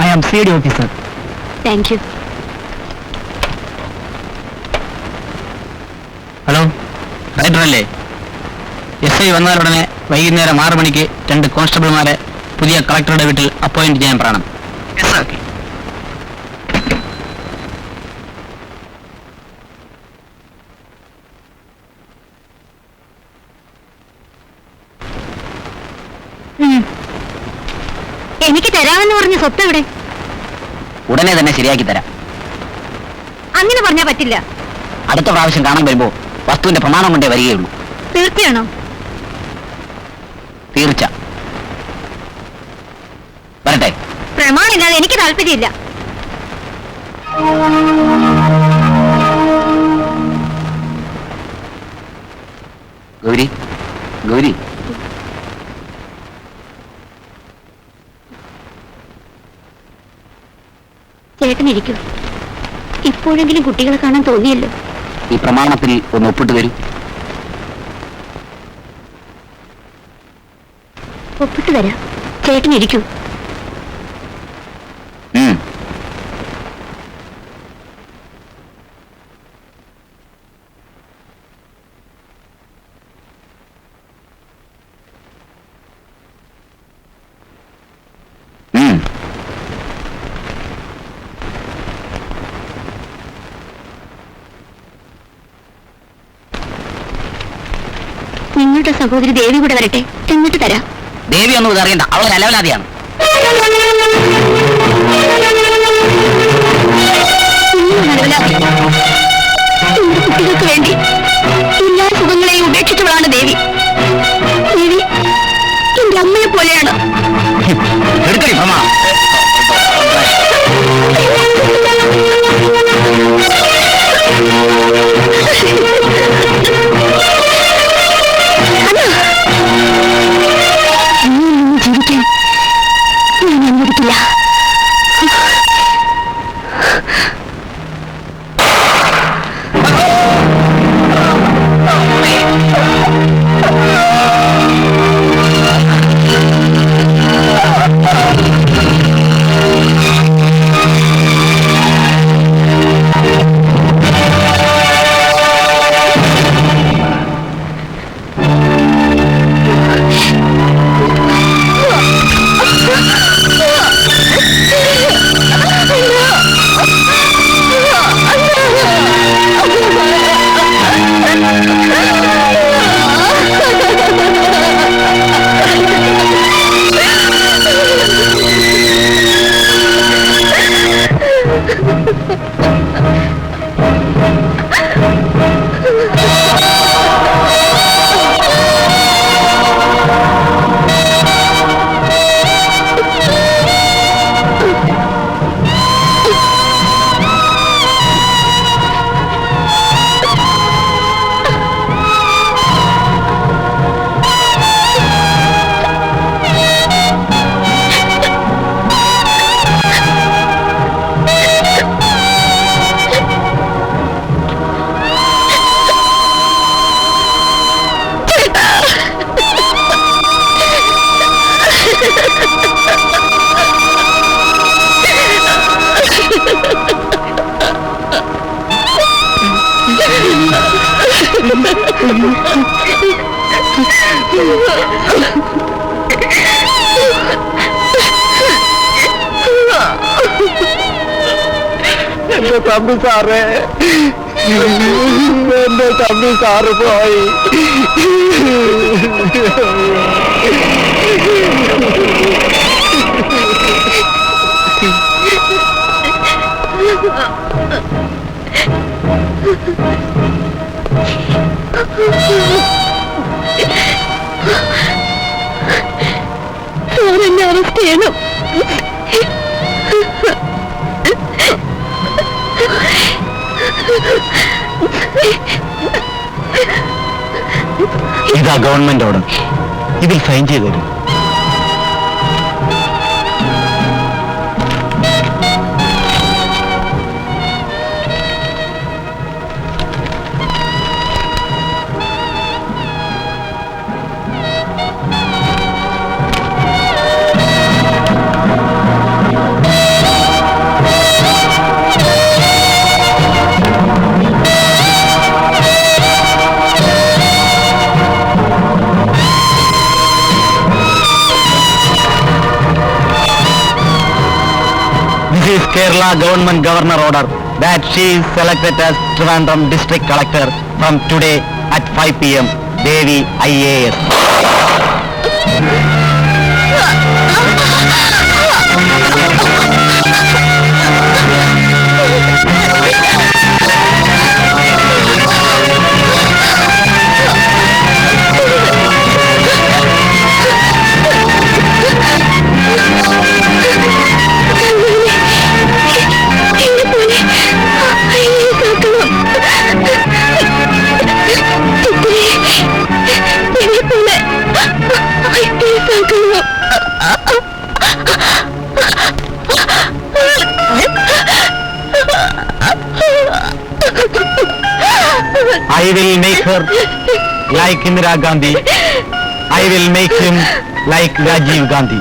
I am CD officer. Thank you. Hello, റൈറ്ററല്ലേ? SI വന്നാലുടനെ വൈകുന്നേരം 6 മണിക്ക് 2 കോൺസ്റ്റബിൾമാരെ പുതിയ കളക്ടറുടെ വീട്ടിൽ അപ്പോയിന്റ് ചെയ്യാൻ പറയണം. എനിക്ക് തരാമെന്ന് പറഞ്ഞ സ്വത്ത് എവിടെ? ഉടനെ തന്നെ ശരിയാക്കി തരാം. അങ്ങനെ പറഞ്ഞാ പറ്റില്ല. അടുത്ത പ്രാവശ്യം കാണാൻ വരുമ്പോ വസ്തുവിന്റെ പ്രമാണം കൊണ്ടേ വരികയുള്ളൂ. തീർച്ചയാണോ? തീർച്ച. വരട്ടെ. പ്രമാണില്ലാതെ എനിക്ക് താല്പര്യമില്ല. ഗൗരി, ഗൗരി, ചേട്ടനിരിക്കൂ. ഇപ്പോഴെങ്കിലും കുട്ടികളെ കാണാൻ തോന്നിയല്ലോ. ഈ പ്രമാണത്തിൽ ഒന്ന് ഒപ്പിട്ട് തരൂ. ഒപ്പിട്ട് തരാം. ചേട്ടനിരിക്കൂ. നിങ്ങളുടെ സഹോദരി ദേവി കൂടെ വരട്ടെ, എന്നിട്ട് തരാം. ദേവി ഒന്നും ഇതറിയണ്ട, അവൾ അലവലാതിയാണ്. കുട്ടികൾക്ക് വേണ്ടി എല്ലാ സുഖങ്ങളെയും ഉപേക്ഷിച്ചവളാണ് ദേവി. ദേവി എന്റെ അമ്മയെ പോലെയാണ്. എടുക്കടി പ്രമാണം. ജീവിക്കാൻ ഞാൻ അനുവദിക്കില്ല. എന്റെ തമ്പി സാറേ, എന്റെ തമ്പി സാറ് പോയി. സാറെന്നെ അറസ്റ്റ് ചെയ്യണം. Government order. ഇതിൽ സൈൻ ചെയ്തു തരും. This is Kerala Government Governor order that she is selected as Trivandrum District Collector from today at 5 p.m. Devi IAS. I will make her like Indira Gandhi. I will make him like Rajiv Gandhi.